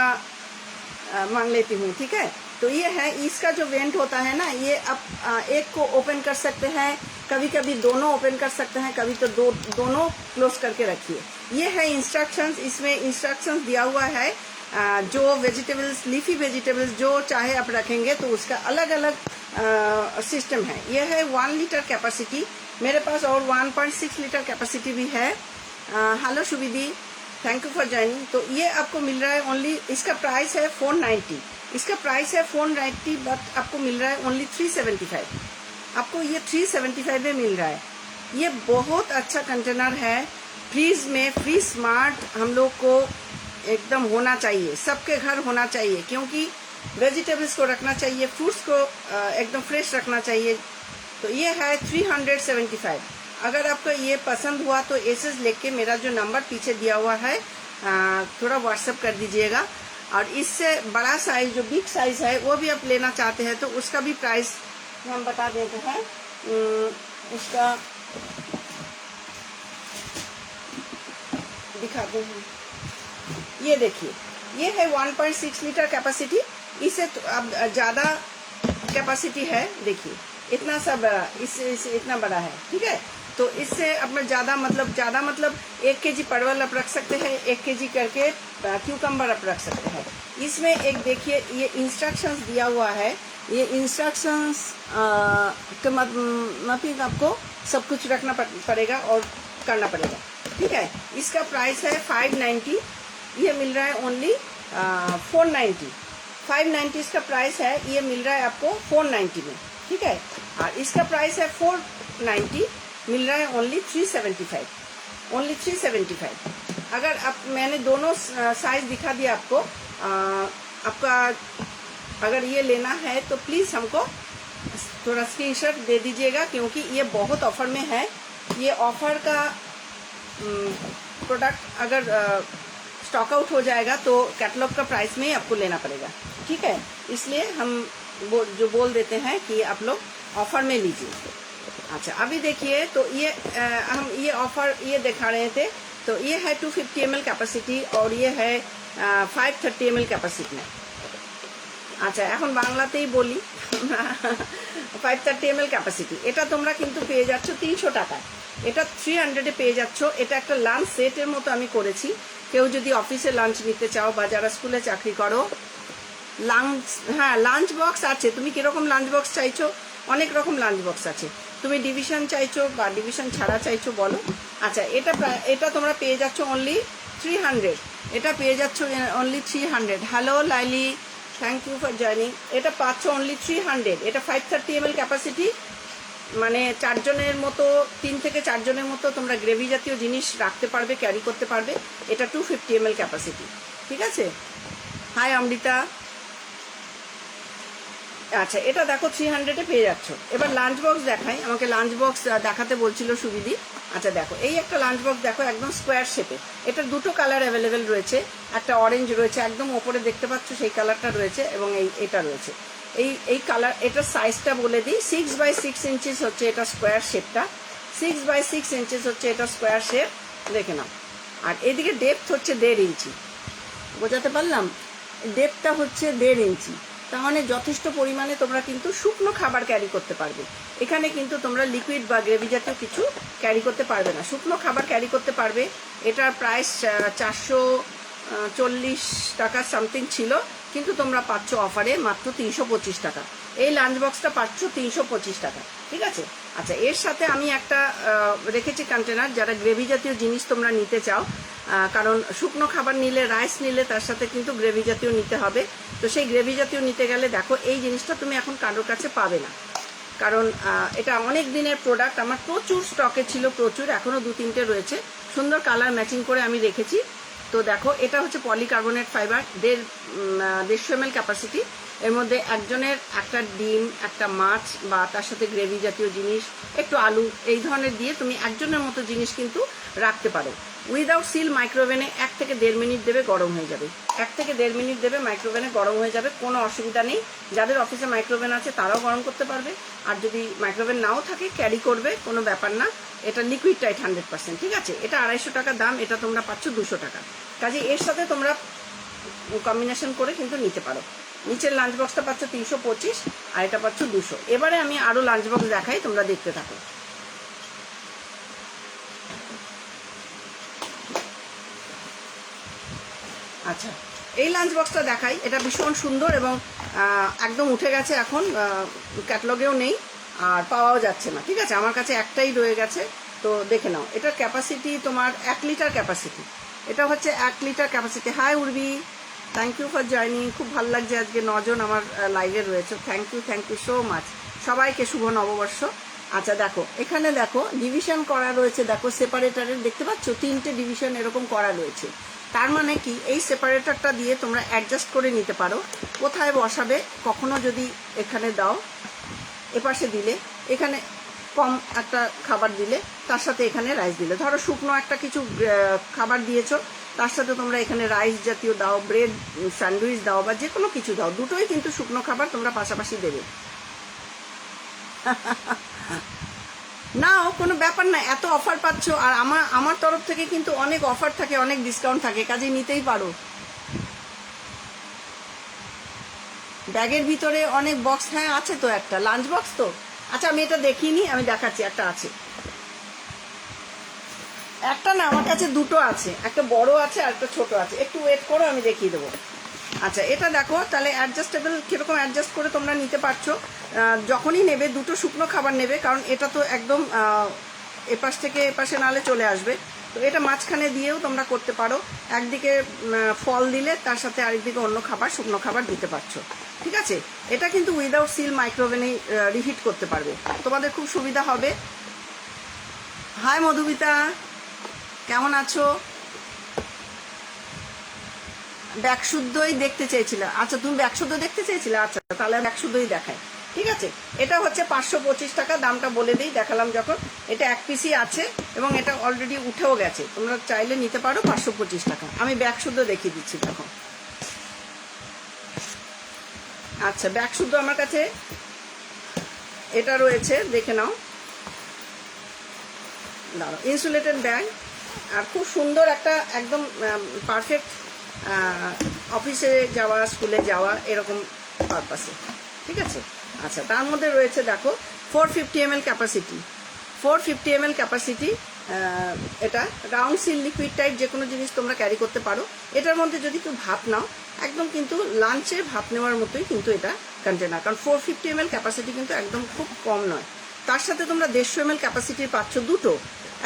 मांग लेती हूँ, ठीक है। तो ये है, इसका जो वेंट होता है ना, ये आप एक को ओपन कर सकते हैं, कभी कभी दोनों ओपन कर सकते हैं, कभी तो दोनों क्लोज करके रखिए। ये है इंस्ट्रक्शंस, इसमें इंस्ट्रक्शंस दिया हुआ है। जो वेजिटेबल्स, लीफी वेजिटेबल्स जो चाहे आप रखेंगे तो उसका अलग अलग सिस्टम है। ये है 1 लीटर कैपेसिटी, मेरे पास और 1.6 लीटर कैपेसिटी भी है। Hello Suvidhi, thank you for joining. तो ये आपको मिल रहा है ओनली, इसका प्राइस है 490, इसका प्राइस है 490, बट आपको मिल रहा है ओनली 375। आपको ये 375 में मिल रहा है। ये बहुत अच्छा कंटेनर है, फ्रीज में फ्रीज स्मार्ट हम लोग को एकदम होना चाहिए, सबके घर होना चाहिए, क्योंकि वेजिटेबल्स को रखना चाहिए, फ्रूट्स को एकदम फ्रेश रखना चाहिए। तो ये है 375। अगर आपको ये पसंद हुआ तो एसेस लेके मेरा जो नंबर पीछे दिया हुआ है थोड़ा व्हाट्सएप कर दीजिएगा। और इससे बड़ा साइज जो बिग साइज है वो भी आप लेना चाहते हैं तो उसका भी प्राइस हम बता देते हैं। उसका दिखाते हैं, ये देखिए, ये है 1.6 लीटर कैपेसिटी। इससे तो अब ज़्यादा कैपेसिटी है, देखिए इतना सा बड़ा, इससे इतना बड़ा है, ठीक है। तो इससे अपना ज़्यादा मतलब 1 केजी परवल आप रख सकते हैं, 1 केजी करके क्यूकम्बर आप रख सकते हैं। इसमें एक देखिए ये इंस्ट्रक्शंस दिया हुआ है, ये इंस्ट्रक्शंस के माफिक आपको सब कुछ रखना पड़ेगा और करना पड़ेगा, ठीक है। इसका प्राइस है 590, ये मिल रहा है ओनली 490। 590 इसका प्राइस है, ये मिल रहा है आपको 490 में, ठीक है। और इसका प्राइस है 490, मिल रहा है ओनली 375, ओनली 375। अगर आप, मैंने दोनों साइज दिखा दिया आपको। आपका अगर ये लेना है तो प्लीज़ हमको थोड़ा स्क्रीनशॉट दे दीजिएगा, क्योंकि ये बहुत ऑफर में है। ये ऑफर का प्रोडक्ट अगर स्टॉक आउट हो जाएगा तो कैटलॉग का प्राइस में ही आपको लेना पड़ेगा, ठीक है। इसलिए हम जो बोल देते हैं कि आप लोग ऑफर में लीजिए। अच्छा, अभी देखिए, तो ये हम ये ऑफर ये दिखा रहे थे, तो ये है 250 ml कैपेसिटी और ये है 530 ml कैपेसिटी। আচ্ছা, এখন বাংলাতেই বলি। 530 ml ক্যাপাসিটি, এটা তোমরা কিন্তু পেয়ে যাচ্ছ 300 টাকায়, এটা 300-এ পেয়ে যাচ্ছ। এটা একটা লাঞ্চ সেটের মতো আমি করেছি। কেউ যদি অফিসে লাঞ্চ নিতে চাও বা যারা স্কুলে চাকরি করো, লাঞ্চ, হ্যাঁ লাঞ্চ বক্স আছে। তুমি কীরকম লাঞ্চ বক্স চাইছো? অনেক রকম লাঞ্চ বক্স আছে। তুমি ডিভিশন চাইছো বা ডিভিশন ছাড়া চাইছো বলো। আচ্ছা, এটা তোমরা পেয়ে যাচ্ছ অনলি 300, এটা পেয়ে যাচ্ছ only 300। Hello Laili, thank you for joining. এটা পাচ্ছ অনলি 300। এটা 530 ml ক্যাপাসিটি, মানে 4 জনের মতো, 3 থেকে 4 জনের মতো তোমরা গ্রেভি জাতীয় জিনিস রাখতে পারবে, ক্যারি করতে পারবে। এটা 250 ml ক্যাপাসিটি, ঠিক আছে। হাই অমৃতা। আচ্ছা, এটা দেখো 300-এ পেয়ে যাচ্ছ। এবার লাঞ্চ বক্স দেখাই, আমাকে লাঞ্চ বক্স দেখাতে বলছিল সুবিধি। আচ্ছা দেখো, এই একটা লাঞ্চ বক্স দেখো, একদম স্কোয়ার শেপে। এটার দুটো কালার অ্যাভেলেবেল রয়েছে, একটা অরেঞ্জ রয়েছে, একদম ওপরে দেখতে পাচ্ছ সেই কালারটা রয়েছে, এবং এটা রয়েছে এই কালার। এটার সাইজটা বলে দিই, 6x6 ইঞ্চিস হচ্ছে এটা স্কোয়ার শেপটা, 6x6 ইঞ্চিস হচ্ছে এটা স্কোয়ার শেপ, দেখে নাও। আর এদিকে ডেপথ হচ্ছে 1.5 ইঞ্চি, বোঝাতে পারলাম? ডেপথটা হচ্ছে 1.5 ইঞ্চি। তার মানে যথেষ্ট পরিমাণে তোমরা কিন্তু শুকনো খাবার ক্যারি করতে পারবে। এখানে কিন্তু তোমরা লিকুইড বা গ্রেভি জাতীয় কিছু ক্যারি করতে পারবে না, শুকনো খাবার ক্যারি করতে পারবে। এটার প্রাইস 440 টাকা সামথিং ছিল, কিন্তু তোমরা পাচ্ছ অফারে মাত্র 325 টাকা। এই লাঞ্চ বক্সটা পাচ্ছ 325 টাকা, ঠিক আছে। আচ্ছা, এর সাথে আমি একটা রেখেছি কন্টেনার, যারা গ্রেভি জাতীয় জিনিস তোমরা নিতে চাও, কারণ শুকনো খাবার নিলে, রাইস নিলে তার সাথে কিন্তু গ্রেভি জাতীয় নিতে হবে। তো সেই গ্রেভি জাতীয় নিতে গেলে দেখো, এই জিনিসটা তুমি এখন কারোর কাছে পাবে না, কারণ এটা অনেক দিনের প্রোডাক্ট। আমার প্রচুর স্টকে ছিল, প্রচুর, এখনও 2-3টে রয়েছে, সুন্দর কালার ম্যাচিং করে আমি রেখেছি। তো দেখো, এটা হচ্ছে পলিকার্বনেট ফাইবার, 150 ml ক্যাপাসিটি। এর মধ্যে একজনের একটা ডিম, একটা মাছ বা তার সাথে গ্রেভি জাতীয় জিনিস, একটু আলু, এই ধরনের দিয়ে তুমি একজনের মতো জিনিস কিন্তু রাখতে পারো। উইদাউট সিল মাইক্রোওভেনে 1 থেকে 1.5 মিনিট দেবে, গরম হয়ে যাবে। 1 থেকে 1.5 মিনিট দেবে মাইক্রোওভেনে, গরম হয়ে যাবে, কোনো অসুবিধা নেই। যাদের অফিসে মাইক্রোওভেন আছে তারাও গরম করতে পারবে, আর যদি মাইক্রোওভেন নাও থাকে ক্যারি করবে, কোনো ব্যাপার না। এটা লিকুইড টাইট 100%, ঠিক আছে। এটা 250 টাকা দাম, এটা তোমরা পাচ্ছ 200 টাকা। কাজে এর সাথে তোমরা কম্বিনেশন করে কিন্তু নিতে পারো। নিচের লাঞ্চ বক্সটা পাচ্ছ 325, আর এটা পাচ্ছ 200। এবারে আমি আরও লাঞ্চ বক্স দেখাই, তোমরা দেখতে থাকো। আচ্ছা, এই লাঞ্চ বক্সটা দেখাই, এটা ভীষণ সুন্দর এবং একদম উঠে গেছে, এখন ক্যাটালগেও নেই আর পাওয়াও যাচ্ছে না, ঠিক আছে। আমার কাছে একটাই রয়ে গেছে, তো দেখে নাও। এটার ক্যাপাসিটি তোমার 1 লিটার ক্যাপাসিটি, এটা হচ্ছে 1 litre capacity. Hi Urvi, thank you for joining. খুব ভালো লাগছে, আজকে 9 জন আমার লাইভে রয়েছে, থ্যাংক ইউ সো মাচ। সবাইকে শুভ নববর্ষ। আচ্ছা দেখো, এখানে দেখো ডিভিশন করা রয়েছে, দেখো সেপারেটারের, দেখতে পাচ্ছ 3টে ডিভিশন এরকম করা রয়েছে। তার মানে কি, এই সেপারেটরটা দিয়ে তোমরা অ্যাডজাস্ট করে নিতে পারো কোথায় বসাবে। কখনো যদি এখানে দাও, এপাশে দিলে, এখানে কম একটা খাবার দিলে, তার সাথে এখানে রাইস দিলে, ধরো শুকনো একটা কিছু খাবার দিয়েছো, তার সাথে তোমরা এখানে রাইস জাতীয় দাও, ব্রেড স্যান্ডউইচ দাও, বা যে কোনো কিছু দাও, দুটোই কিন্তু শুকনো খাবার তোমরা পাশাপাশি দেবে। নাও, কোনো ব্যাপার না, এত অফার পাচ্ছ। আর আমার তরফ থেকে কিন্তু অনেক অফার থাকে, অনেক ডিসকাউন্ট থাকে, কাজে নিতেই পারো। ব্যাগের ভিতরে অনেক বক্স, হ্যাঁ আছে তো, একটা লাঞ্চ বক্স তো। আচ্ছা আমি এটা দেখিনি, আমি দেখাচ্ছি, একটা আছে, একটা না আমার কাছে দুটো আছে, একটা বড় আছে আর একটা ছোট আছে, একটু ওয়েট করো আমি দেখিয়ে দেবো। আচ্ছা এটা দেখো, তাহলে অ্যাডজাস্টেবল কীরকম অ্যাডজাস্ট করে তোমরা নিতে পারছো। যখনই নেবে দুটো শুকনো খাবার নেবে, কারণ এটা তো একদম এপাশ থেকে এপাশে নালে চলে আসবে, তো এটা মাঝখানে দিয়েও তোমরা করতে পারো। একদিকে ফল দিলে তার সাথে আরেকদিকে অন্য খাবার, শুকনো খাবার দিতে পারছো, ঠিক আছে। এটা কিন্তু উইদাউট সিল মাইক্রোওভেনে রিহিট করতে পারবে, তোমাদের খুব সুবিধা হবে। হাই মধুমিতা, কেমন আছো? ব্যাগ শুদ্ধই দেখতে চেয়েছিলে? আচ্ছা তুমি ব্যাগ শুদ্ধ দেখতে চেয়েছিলে, আচ্ছা তাহলে ব্যাগ শুদ্ধই দেখায়, ঠিক আছে। এটা হচ্ছে 525 টাকা, দামটা বলে দিই, দেখালাম যখন। এটা এক পিসই আছে এবং এটা অলরেডি উঠেও গেছে, তোমরা চাইলে নিতে পারো 525 টাকা। আমি ব্যাগ শুদ্ধ দেখিয়ে দিচ্ছি দেখো। আচ্ছা ব্যাগ শুদ্ধ আমার কাছে এটা রয়েছে, দেখে নাও, দাঁড়াও, ইনসুলেটেড ব্যাগ, আর খুব সুন্দর একটা একদম পারফেক্ট অফিসে যাওয়া, স্কুলে যাওয়া, এরকম পারপাসে, ঠিক আছে। আচ্ছা তার মধ্যে রয়েছে দেখো 450 ml ক্যাপাসিটি, 450 ml ক্যাপাসিটি। এটা রাউন্ড সিল লিকুইড টাইপ, যে কোনো জিনিস তোমরা ক্যারি করতে পারো। এটার মধ্যে যদি কেউ ভাত নাও, একদম কিন্তু লাঞ্চে ভাত নেওয়ার মতোই কিন্তু এটা কন্টেনার, কারণ 450 ml ক্যাপাসিটি কিন্তু একদম খুব কম নয়। তার সাথে তোমরা 150 ml ক্যাপাসিটির পাচ্ছ দুটো,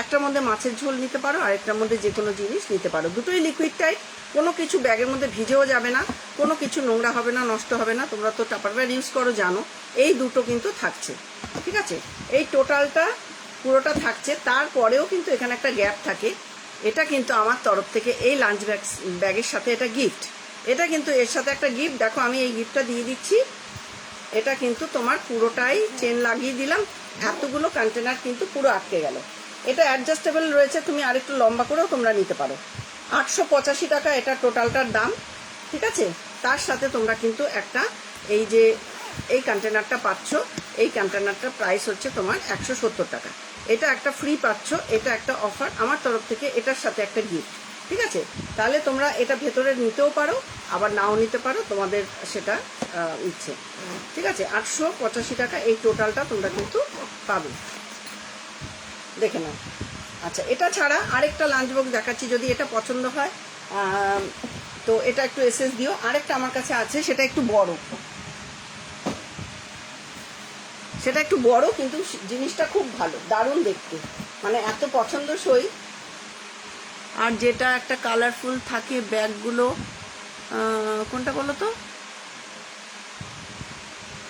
একটার মধ্যে মাছের ঝোল নিতে পারো আর একটার মধ্যে যে কোনো জিনিস নিতে পারো। দুটোই লিকুইড টাইপ, কোনো কিছু ব্যাগের মধ্যে ভিজেও যাবে না, কোনো কিছু নোংরা হবে না, নষ্ট হবে না। তোমরা তো টাপারওয়্যার ইউজ করো, জানো। এই দুটো কিন্তু থাকছে, ঠিক আছে। এই টোটালটা পুরোটা থাকছে, তারপরেও কিন্তু এখানে একটা গ্যাপ থাকে। এটা কিন্তু আমার তরফ থেকে এই লাঞ্চ ব্যাগের সাথে এটা গিফট, এটা কিন্তু এর সাথে একটা গিফট। দেখো আমি এই গিফটটা দিয়ে দিচ্ছি, এটা কিন্তু তোমার পুরোটাই চেন লাগিয়ে দিলাম, এতগুলো কন্টেনার কিন্তু পুরো আটকে গেল। এটা অ্যাডজাস্টেবল রয়েছে, তুমি আরেকটু লম্বা করেও তোমরা নিতে পারো। 885 টাকা এটা টোটালটার দাম, ঠিক আছে। তার সাথে তোমরা কিন্তু একটা এই যে এই কন্টেনারটা পাচ্ছ, এই কন্টেনারটার প্রাইস হচ্ছে তোমার 170 টাকা। এটা একটা ফ্রি পাচ্ছ, এটা একটা অফার আমার তরফ থেকে, এটার সাথে একটা গিফট, ঠিক আছে। তাহলে তোমরা এটা ভেতরে নিতেও পারো, আবার নাও নিতে পারো, তোমাদের সেটা ইচ্ছে, ঠিক আছে। 885 টাকা এই টোটালটা তোমরা কিন্তু পাবে, দেখে নাও। আচ্ছা এটা ছাড়া আরেকটা লাঞ্চ বক্স দেখাচ্ছি, যদি এটা পছন্দ হয় তো এটা একটু এসএস দিও। আরেকটা আমার কাছে আছে, সেটা একটু বড়, সেটা একটু বড়, কিন্তু জিনিসটা খুব ভালো, দারুণ দেখতে, মানে এত পছন্দসই। আর যেটা একটা কালারফুল থাকে ব্যাগগুলো, কোনটা বলো তো,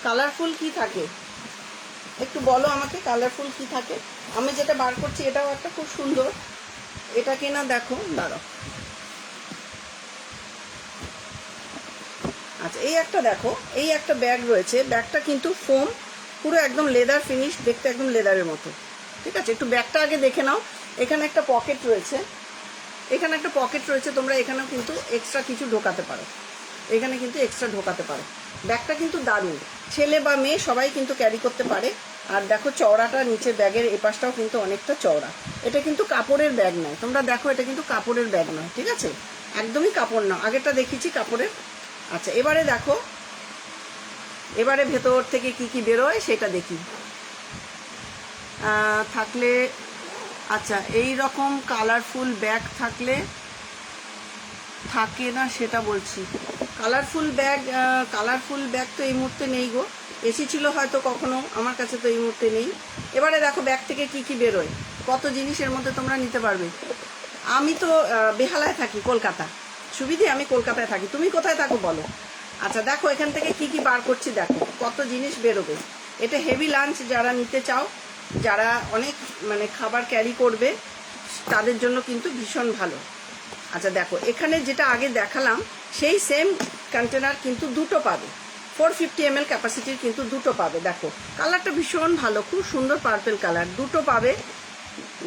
কালারফুল কি থাকে একটু বলো আমাকে, কালারফুল কি থাকে। আমি যেটা বার করছি এটাও একটা খুব সুন্দর, এটা কিনা দেখো, দাঁড়াও। আচ্ছা এই একটা দেখো, এই একটা ব্যাগ রয়েছে, ব্যাগটা কিন্তু ফোম, পুরো একদম লেদার ফিনিশ, দেখতে একদম লেদারের মতো, ঠিক আছে। একটু ব্যাগটা আগে দেখে নাও। এখানে একটা পকেট রয়েছে, এখানে একটা পকেট রয়েছে, তোমরা এখানেও কিন্তু এক্সট্রা কিছু ঢোকাতে পারো, এখানে কিন্তু এক্সট্রা ঢোকাতে পারো। ব্যাগটা কিন্তু দারুণ, ছেলে বা মেয়ে সবাই কিন্তু ক্যারি করতে পারে। আর দেখো চওড়াটা, নিচে ব্যাগের এপাশটাও কিন্তু অনেকটা চওড়া। এটা কিন্তু কাপড়ের ব্যাগ নয়, তোমরা দেখো এটা কিন্তু কাপড়ের ব্যাগ নয়, ঠিক আছে, একদমই কাপড় না। আগেরটা দেখিয়েছি কাপড়ের। আচ্ছা এবারে দেখো, এবারে ভেতর থেকে কি কি বেরোয় সেটা দেখি। থাকলে আচ্ছা এই রকম কালারফুল ব্যাগ থাকলে থাকে না সেটা বলছি। কালারফুল ব্যাগ তো এই মুহূর্তে নেই গো, এসেছিল হয়তো কখনো, আমার কাছে তো এই মুহূর্তে নেই। এবারে দেখো ব্যাগ থেকে কি কি বেরোয়, কত জিনিসের মধ্যে তোমরা নিতে পারবে। আমি তো বেহালায় থাকি, কলকাতা, সুবিধে আমি কলকাতায় থাকি, তুমি কোথায় থাকো বলো। আচ্ছা দেখো এখান থেকে কি কি বার করছি, দেখো কত জিনিস বেরোবে। এটা হেভি লাঞ্চ যারা নিতে চাও, যারা অনেক মানে খাবার ক্যারি করবে, তাদের জন্য কিন্তু ভীষণ ভালো। আচ্ছা দেখো এখানে যেটা আগে দেখালাম সেই সেম কন্টেনার কিন্তু দুটো পাবে, 450 ml ক্যাপাসিটির কিন্তু দুটো পাবে। দেখো কালারটা ভীষণ ভালো, খুব সুন্দর পার্পল কালার, দুটো পাবে।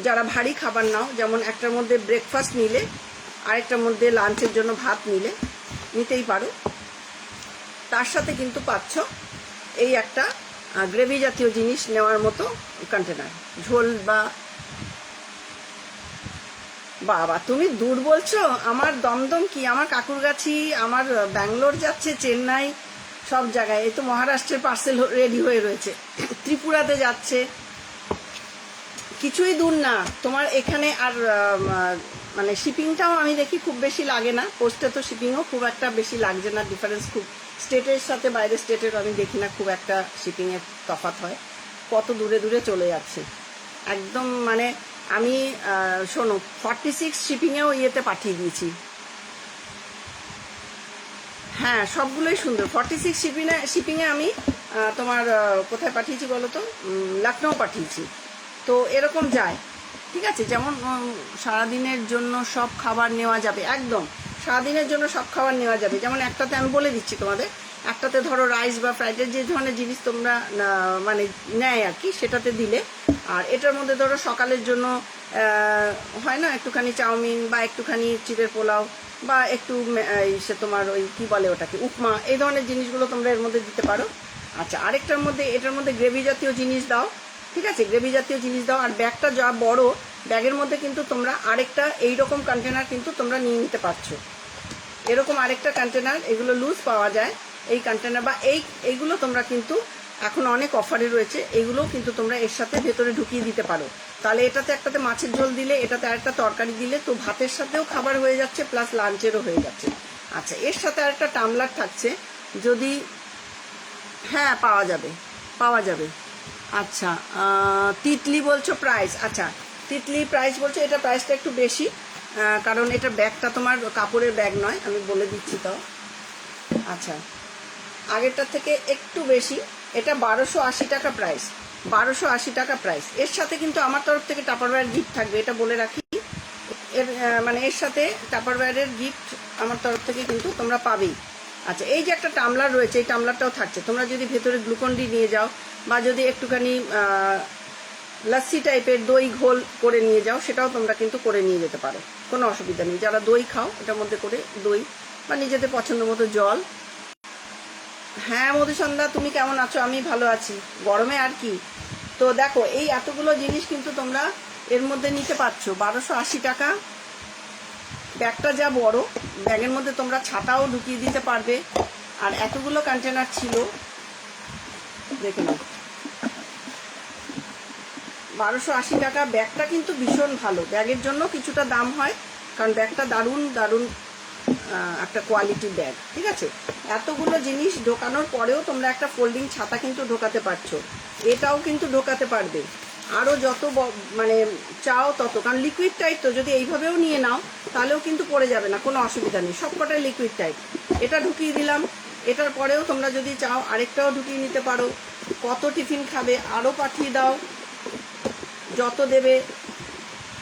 যারা ভারী খাবার নাও, যেমন একটার মধ্যে ব্রেকফাস্ট নিলে আরেকটার মধ্যে লাঞ্চের জন্য ভাত নিতেই পারো। তার সাথে কিন্তু পাচ্ছ এই একটা গ্রেভি জাতীয় জিনিস নেওয়ার মতো কন্টেনার, ঝোল বা বাবা তুমি দূর বলছো, আমার দমদম কি, আমার কাকুরগাছি, আমার ব্যাঙ্গালোর যাচ্ছে, চেন্নাই, সব জায়গায়। এই তো মহারাষ্ট্রের পার্সেল রেডি হয়ে রয়েছে, ত্রিপুরাতে যাচ্ছে, কিছুই দূর না তোমার এখানে। আর মানে শিপিংটাও আমি দেখি খুব বেশি লাগে না, পোস্টে তো শিপিংও খুব একটা বেশি লাগছে না, ডিফারেন্স খুব স্টেটের সাথে বাইরের স্টেটের আমি দেখি না খুব একটা শিপিংয়ের তফাৎ হয়। কত দূরে দূরে চলে যাচ্ছে একদম। মানে আমি শোনো 46 শিপিংয়েও ইয়েতে পাঠিয়ে দিয়েছি। হ্যাঁ সবগুলোই সুন্দর। 46 শিপিংয়ে আমি তোমার কোথায় পাঠিয়েছি বলো তো, লখনৌ পাঠিয়েছি। তো এরকম যায়, ঠিক আছে। যেমন সারাদিনের জন্য সব খাবার নেওয়া যাবে, একদম সারাদিনের জন্য সব খাবার নেওয়া যাবে। যেমন একটাতে আমি বলে দিচ্ছি তোমাদের, একটাতে ধরো রাইস বা ফ্রাইড রাইস যে ধরনের জিনিস তোমরা মানে নেয় আর কি, সেটাতে দিলে। আর এটার মধ্যে ধরো সকালের জন্য হয় না একটুখানি চাউমিন বা একটুখানি চিড়ের পোলাও বা একটু সে তোমার ওই কি বলে ওটাকে উপমা, এই ধরনের জিনিসগুলো তোমরা এর মধ্যে দিতে পারো। আচ্ছা আরেকটার মধ্যে, এটার মধ্যে গ্রেভি জাতীয় জিনিস দাও, ঠিক আছে, গ্রেভি জাতীয় জিনিস দাও। আর ব্যাগটা যা বড়, ব্যাগের মধ্যে কিন্তু তোমরা আরেকটা এইরকম কন্টেনার কিন্তু তোমরা নিয়ে নিতে পারছো। এরকম আরেকটা কন্টেনার, এগুলো লুজ পাওয়া যায় এই কন্টেনার, বা এইগুলো তোমরা কিন্তু এখন অনেক অফারে রয়েছে, এগুলোও কিন্তু তোমরা এর সাথে ভেতরে ঢুকিয়ে দিতে পারো। তাহলে এটাতে একটাতে মাছের ঝোল দিলে, এটাতে আরেকটা তরকারি দিলে, তো ভাতের সাথেও খাবার হয়ে যাচ্ছে, প্লাস লাঞ্চেরও হয়ে যাচ্ছে। আচ্ছা এর সাথে আরেকটা টামলার থাকছে, যদি হ্যাঁ পাওয়া যাবে। আচ্ছা তিতলি বলছো প্রাইস, আচ্ছা তিতলি প্রাইস বলছো, এটা প্রাইসটা একটু বেশি, কারণ এটা ব্যাগটা তোমার কাপড়ের ব্যাগ নয়, আমি বলে দিচ্ছি তাও। আচ্ছা আগেরটার থেকে একটু বেশি, এটা 1280 টাকা প্রাইস, 1280 টাকা প্রাইস। এর সাথে কিন্তু আমার তরফ থেকে টাপারওয়্যার গিফট থাকবে, এটা বলে রাখি। এর মানে এর সাথে টাপারওয়্যারের গিফট আমার তরফ থেকে কিন্তু তোমরা পাবেই। আচ্ছা এই যে একটা টামলার রয়েছে, এই টামলারটাও থাকছে, তোমরা যদি ভেতরে গ্লুকন ডি নিয়ে যাও বা যদি একটুখানি লস্যি টাইপের দই ঘোল করে নিয়ে যাও, সেটাও তোমরা কিন্তু করে নিয়ে যেতে পারো, কোনো অসুবিধা নেই। যারা দই খাও এটার মধ্যে করে দই বা নিজেদের পছন্দ মতো জল। হ্যাঁ মধুসন্ধ্যা তুমি কেমন আছো? আমি ভালো আছি, গরমে আর কি। তো দেখো এই এতগুলো জিনিস কিন্তু তোমরা এর মধ্যে নিতে পারছো, 1280 টাকা। ব্যাগটা যা বড়, ব্যাগের মধ্যে তোমরা ছাতাও ঢুকিয়ে দিতে পারবে। আর এতগুলো কন্টেনার ছিল, দেখে নাও 1280 টাকা। ব্যাগটা কিন্তু ভীষণ ভালো, ব্যাগের জন্য কিছুটা দাম হয়, কারণ ব্যাগটা দারুণ দারুণ একটা কোয়ালিটির ব্যাগ, ঠিক আছে। এতগুলো জিনিস ঢোকানোর পরেও তোমরা একটা ফোল্ডিং ছাতা কিন্তু ঢোকাতে পারছো, এটাও কিন্তু ঢোকাতে পারবে। আরও যত মানে চাও তত, কারণ লিকুইড টাইপ তো, যদি এইভাবেও নিয়ে নাও তাহলেও কিন্তু পড়ে যাবে না, কোনো অসুবিধা নেই, সবকটাই লিকুইড টাইপ। এটা ঢুকিয়ে দিলাম, এটার পরেও তোমরা যদি চাও আরেকটাও ঢুকিয়ে নিতে পারো। কত টিফিন খাবে আরও পাঠিয়ে দাও, যত দেবে।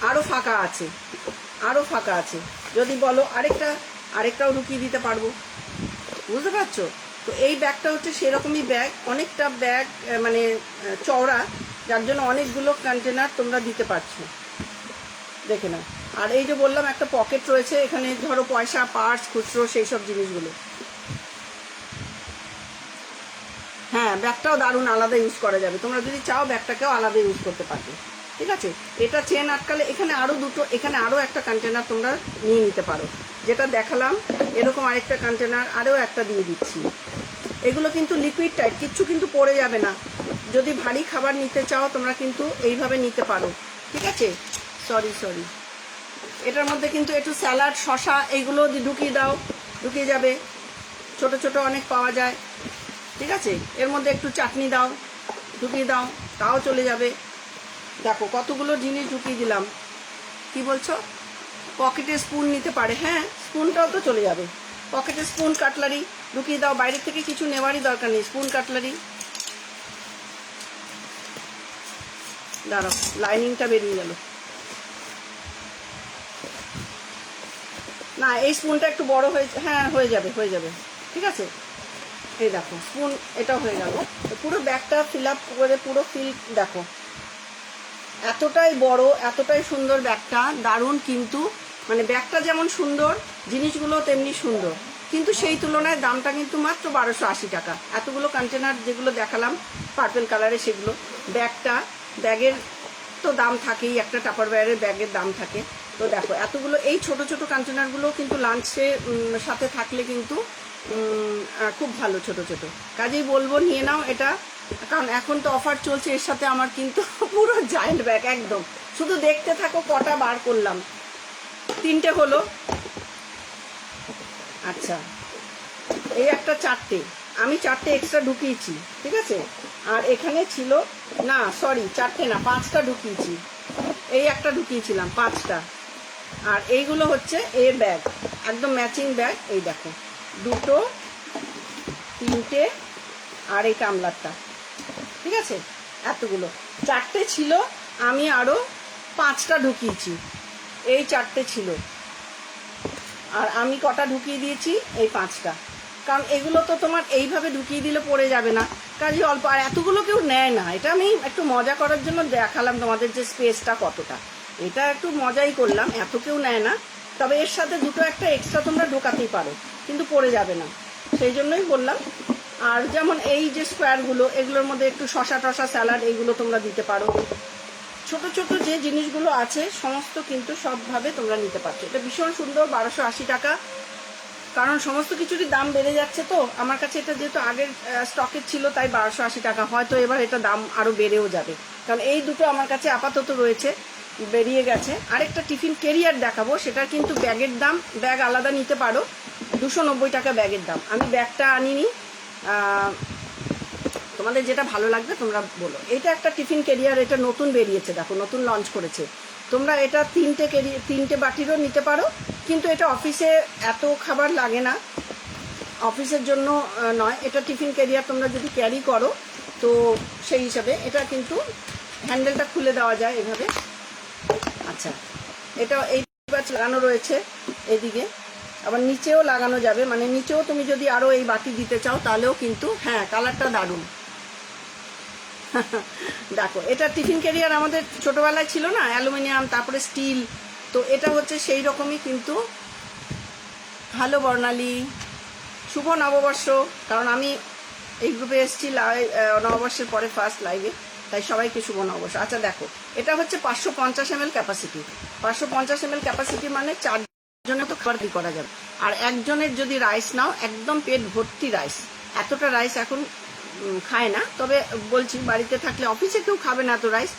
আরও ফাঁকা আছে, যদি বলো আরেকটাও ঢুকিয়ে দিতে পারবো, বুঝতে পারছো? তো এই ব্যাগটা হচ্ছে সেরকমই ব্যাগ, অনেকটা ব্যাগ মানে চওড়া, যার জন্য অনেকগুলো কন্টেনার তোমরা দিতে পারছো, দেখে নাও। আর এই যে বললাম একটা পকেট রয়েছে এখানে, ধরো পয়সা, পার্স, খুচরো, সেই সব জিনিসগুলো। হ্যাঁ ব্যাগটাও দারুণ আলাদা ইউজ করা যাবে, তোমরা যদি চাও ব্যাগটাকেও আলাদা ইউজ করতে পারবে, ঠিক আছে। এটা চেন আটকালে এখানে আরও দুটো, এখানে আরও একটা কন্টেনার তোমরা নিয়ে নিতে পারো, যেটা দেখালাম এরকম আরেকটা কন্টেনার আরও একটা দিয়ে দিচ্ছি। এগুলো কিন্তু লিকুইড টাইপ, কিচ্ছু কিন্তু পড়ে যাবে না। যদি ভারী খাবার নিতে চাও তোমরা কিন্তু এইভাবে নিতে পারো, ঠিক আছে। সরি এটার মধ্যে কিন্তু একটু স্যালাড, শশা এইগুলো ঢুকিয়ে যাবে, ছোট ছোট অনেক পাওয়া যায়, ঠিক আছে। এর মধ্যে একটু চাটনি ঢুকিয়ে দাও, তাও চলে যাবে। দেখো কতগুলো জিনিস ঢুকিয়ে দিলাম। কি বলছো? পকেটে স্পুন নিতে পারে, হ্যাঁ স্পুনটাও তো চলে যাবে। পকেটে স্পুন, কাটলারি ঢুকিয়ে দাও, বাইরে থেকে কিছু নেওয়ারই দরকার নেই, স্পুন কাটলারি। দাঁড়াও লাইনিংটা বেরিয়ে গেল, না এই স্পুনটা একটু বড় হয়েছে, হ্যাঁ হয়ে যাবে, ঠিক আছে। এই দেখো স্পুন, এটাও হয়ে গেল। পুরো ব্যাগটা ফিল আপ করে, পুরো ফিল দেখো, এতটাই বড়, এতটাই সুন্দর ব্যাগটা, দারুণ কিন্তু মানে ব্যাগটা যেমন সুন্দর, জিনিসগুলো তেমনি সুন্দর, কিন্তু সেই তুলনায় দামটা কিন্তু মাত্র 1280 টাকা। এতগুলো কন্টেনার যেগুলো দেখালাম পার্পেল কালারে, সেগুলো ব্যাগের তো দাম থাকেই, একটা টাপারওয়্যারের ব্যাগের দাম থাকে। তো দেখো এতগুলো এই ছোট ছোট কন্টেনারগুলো কিন্তু লাঞ্চে সাথে থাকলে কিন্তু খুব ভালো, ছোট ছোট। কাজেই বলবো নিয়ে নাও এটা, কারণ এখন তো অফার চলছে। এর সাথে আমার কিন্তু পুরো জায়েন্ট ব্যাগ একদম, শুধু দেখতে থাকো কটা বার করলাম। 3টে হলো, আচ্ছা এই একটা 4টে, আমি 4টে এক্সট্রা ঢুকিয়েছি, ঠিক আছে। আর এখানে ছিল না, সরি 4টে না 5টা ঢুকিয়েছি, এই একটা ঢুকিয়েছিলাম 5টা। আর এইগুলো হচ্ছে এর ব্যাগ, একদম ম্যাচিং ব্যাগ। এই দেখো 2টো 3টে আর এই কামলারটা, ঠিক আছে। এতগুলো 4টে ছিল, আমি আরো 5টা ঢুকিয়েছি, এই 4টে ছিল। আর আমি কটা ঢুকিয়ে দিয়েছি, এই 5টা। কারণ এগুলো তো তোমার এইভাবে ঢুকিয়ে দিলে পড়ে যাবে না, কাজে অল্প। আর এতগুলো কেউ নেয় না, এটা আমি একটু মজা করার জন্য দেখালাম তোমাদের যে স্পেসটা কতটা, এটা একটু মজাই করলাম, এত কেউ নেয় না। তবে এর সাথে দুটো একটা এক্সট্রা তোমরা ঢোকাতেই পারো, কিন্তু পড়ে যাবে না, সেই জন্যই বললাম। আর যেমন এই যে স্কোয়ারগুলো, এগুলোর মধ্যে একটু শশা টশা স্যালাড এইগুলো তোমরা দিতে পারো। ছোট ছোট যে জিনিসগুলো আছে সমস্ত কিন্তু সবভাবে তোমরা নিতে পারছো। এটা ভীষণ সুন্দর, 1280 টাকা। কারণ সমস্ত কিছুরই দাম বেড়ে যাচ্ছে, তো আমার কাছে এটা যেহেতু আগের স্টকের ছিল তাই 1280 টাকা। হয়তো এবার এটা দাম আরও বেড়েও যাবে, কারণ এই দুটো আমার কাছে আপাতত রয়েছে, বেরিয়ে গেছে। আরেকটা টিফিন ক্যারিয়ার দেখাবো, সেটার কিন্তু ব্যাগের দাম, ব্যাগ আলাদা নিতে পারো, 290 টাকা ব্যাগের দাম। আমি ব্যাগটা আনিনি, তোমাদের যেটা ভালো লাগবে তোমরা বলো। এটা একটা টিফিন ক্যারিয়ার, এটা নতুন বেরিয়েছে, দেখো নতুন লঞ্চ করেছে। তোমরা এটা 3টে বাটিরও নিতে পারো, কিন্তু এটা অফিসে এত খাবার লাগে না, অফিসের জন্য নয়। এটা টিফিন ক্যারিয়ার তোমরা যদি ক্যারি করো তো সেই হিসাবে এটা কিন্তু হ্যান্ডেলটা খুলে দেওয়া যায় এভাবে। আচ্ছা, এটা এই লাগানো রয়েছে এদিকে, আবার নিচেও লাগানো যাবে, মানে নিচেও তুমি যদি আরও এই বাটি দিতে চাও তাহলেও কিন্তু, হ্যাঁ কালারটা দারুণ। দেখো এটা টিফিন ক্যারিয়ার আমাদের ছোটবেলায় ছিল না, অ্যালুমিনিয়াম, তারপরে স্টিল, তো এটা হচ্ছে সেই রকমই কিন্তু। হ্যালো বর্ণালী, শুভ নববর্ষ। কারণ আমি এই গ্রুপে এসেছি নববর্ষের পরে ফার্স্ট লাইভে, তাই সবাইকে শুভ নববর্ষ। আচ্ছা দেখো, এটা হচ্ছে 550 ml ক্যাপাসিটি। 550 ml ক্যাপাসিটি মানে 4 জনে তো খাবার করা যাবে। আর একজনের যদি রাইস নাও, একদম পেট ভর্তি রাইস। এতটা রাইস এখন খায় না, তবে বলছি বাড়িতে থাকলে, অফিসে কেউ খাবে না এত রাইস,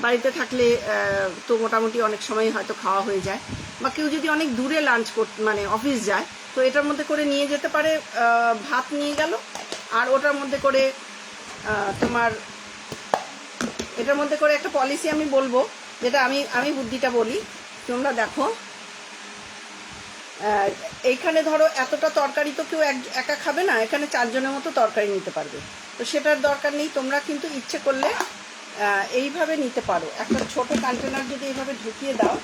বাড়িতে থাকলে তো মোটামুটি অনেক সময় হয়তো খাওয়া হয়ে যায়। বা কেউ যদি অনেক দূরে লাঞ্চ মানে অফিস যায়, তো এটার মধ্যে করে নিয়ে যেতে পারে, ভাত নিয়ে গেল, আর ওটার মধ্যে করে তোমার, এটার মধ্যে করে একটা পলিসি আমি বলবো, যেটা আমি বুদ্ধিটা বলি, তোমরা দেখো। এইখানে ধরো এতটা তরকারি তো কেউ একা খাবে না, এখানে 4 জনের মতো তরকারি নিতে পারবে, তো সেটার দরকার নেই। তোমরা কিন্তু ইচ্ছে করলে এইভাবে নিতে পারো। একটা ছোট কন্টেনার যদি এইভাবে ঢুকিয়ে দাও,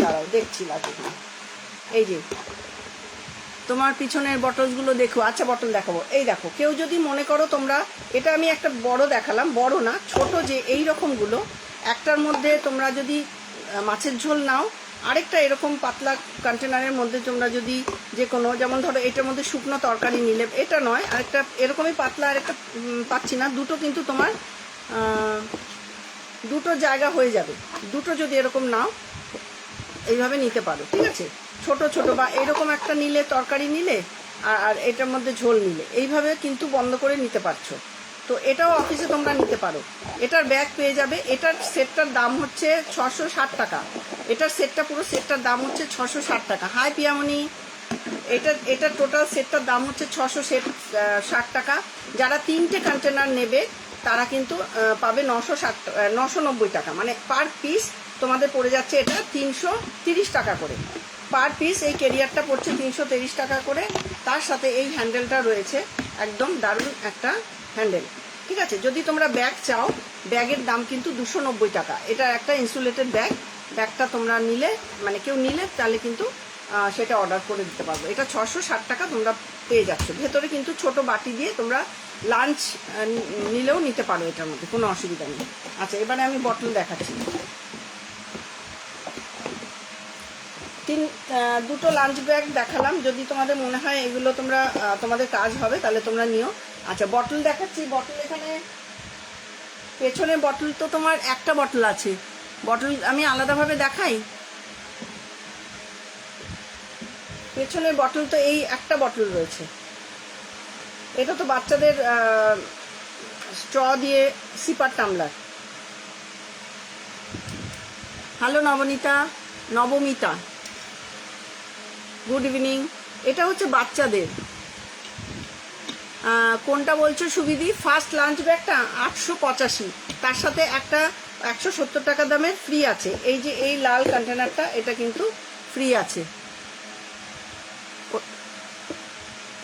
দাঁড়াও দেখছি লাগে, এই যে তোমার পিছনের বটলসগুলো দেখো। আচ্ছা বটল দেখাবো, এই দেখো, কেউ যদি মনে করো তোমরা, এটা আমি একটা বড় দেখালাম, বড় না ছোট, যে এই রকমগুলো, একটার মধ্যে তোমরা যদি মাছের ঝোল নাও, আরেকটা এরকম পাতলা কন্টেনারের মধ্যে তোমরা যদি যে কোনো, যেমন ধরো এটার মধ্যে শুকনো তরকারি নিলে, এটা নয়, আরেকটা এরকমই পাতলা, আরেকটা পাচ্ছি না, দুটো কিন্তু তোমার দুটো জায়গা হয়ে যাবে। দুটো যদি এরকম নাও, এইভাবে নিতে পারো, ঠিক আছে। ছোট ছোট বা এরকম একটা নিলে, তরকারি নিলে, আর এটার মধ্যে ঝোল নিলে, এইভাবে কিন্তু বন্ধ করে নিতে পারছো। তো এটাও অফিসে তোমরা নিতে পারো। এটার ব্যাগ পেয়ে যাবে, এটার সেটটার দাম হচ্ছে 660 টাকা। এটার সেটটা, পুরো সেটটার দাম হচ্ছে 660 টাকা। হাই পিয়ামনি, এটার টোটাল সেটটার দাম হচ্ছে 660 টাকা। যারা 3টে কন্টেনার নেবে তারা কিন্তু পাবে 990 টাকা, মানে পার পিস তোমাদের পড়ে যাচ্ছে এটা 330 টাকা করে পার পিস। এই ক্যারিয়ারটা পড়ছে 330 টাকা করে, তার সাথে এই হ্যান্ডেলটা রয়েছে, একদম দারুণ একটা হ্যান্ডেল, ঠিক আছে। যদি তোমরা ব্যাগ চাও, ব্যাগের দাম কিন্তু 290 টাকা। এটা একটা ইনসুলেটেড ব্যাগ, ব্যাগটা তোমরা নিলে, মানে কেউ নিলে তাহলে কিন্তু সেটা অর্ডার করে দিতে পারবো। এটা 660 টাকা তোমরা পেয়ে যাচ্ছ। ভেতরে কিন্তু ছোট বাটি দিয়ে তোমরা লাঞ্চ নিলেও নিতে পারো, এটার মধ্যে কোনো অসুবিধা নেই। আচ্ছা এবারে আমি বটল দেখাচ্ছি। দুটো লাঞ্চ ব্যাগ দেখালাম, যদি তোমাদের মনে হয় এগুলো তোমরা তোমাদের কাজ হবে তাহলে তোমরা নিও। আচ্ছা, বটল দেখাচ্ছি। বটল এখানে পেছনে বটল তো তোমার একটা বটল আছে, বটল আমি আলাদাভাবে দেখাই। পেছনে বটল তো এই একটা বটল রয়েছে, এটা তো বাচ্চাদের স্ট্র দিয়ে sipper tumbler. Hello Nabamita, good evening. এটা হচ্ছে বাচ্চাদের, কোনটা বলছো সুবিধি? ফার্স্ট লাঞ্চ ব্যাগটা 885, তার সাথে একটা 170 টাকা দামের ফ্রি আছে। এই যে এই লাল কন্টেনারটা, এটা কিন্তু ফ্রি আছে,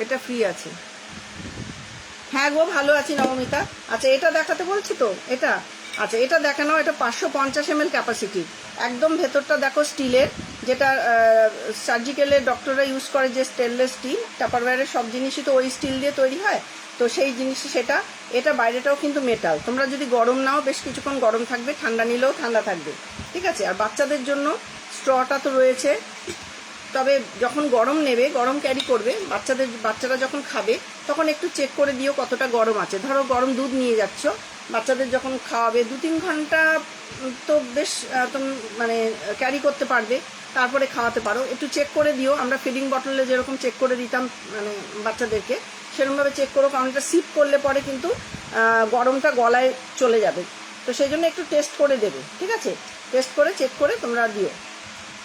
এটা ফ্রি আছে। হ্যাঁ গো, ভালো আছি নবমিতা। আচ্ছা, এটা দেখাতে বলছি তো, এটা আচ্ছা এটা দেখানো, এটা 550 ml ক্যাপাসিটি, একদম ভেতরটা দেখো স্টিলের, যেটা সার্জিক্যালের ডক্টররা ইউজ করে যে স্টেনলেস স্টিল, টাপারওয়্যারের সব জিনিসই তো ওই স্টিল দিয়ে তৈরি হয়, তো সেই জিনিস সেটা। এটা বাইরেটাও কিন্তু মেটাল, তোমরা যদি গরম নাও বেশ কিছুক্ষণ গরম থাকবে, ঠান্ডা নিলেও ঠান্ডা থাকবে, ঠিক আছে। আর বাচ্চাদের জন্য স্ট্রটা তো রয়েছে, তবে যখন গরম নেবে, গরম ক্যারি করবে, বাচ্চারা যখন খাবে তখন একটু চেক করে দিও কতটা গরম আছে। ধরো গরম দুধ নিয়ে যাচ্ছ, বাচ্চাদের যখন খাওয়াবে 2-3 ঘন্টা তো বেশ মানে ক্যারি করতে পারবে, তারপরে খাওয়াতে পারো, একটু চেক করে দিও। আমরা ফিডিং বটলে যেরকম চেক করে দিতাম মানে বাচ্চাদেরকে, সেরকমভাবে চেক করো, কারণ এটা সিপ করলে পরে কিন্তু গরমটা গলায় চলে যাবে, তো সেই জন্য একটু টেস্ট করে দেবে, ঠিক আছে। টেস্ট করে চেক করে তোমরা দিও।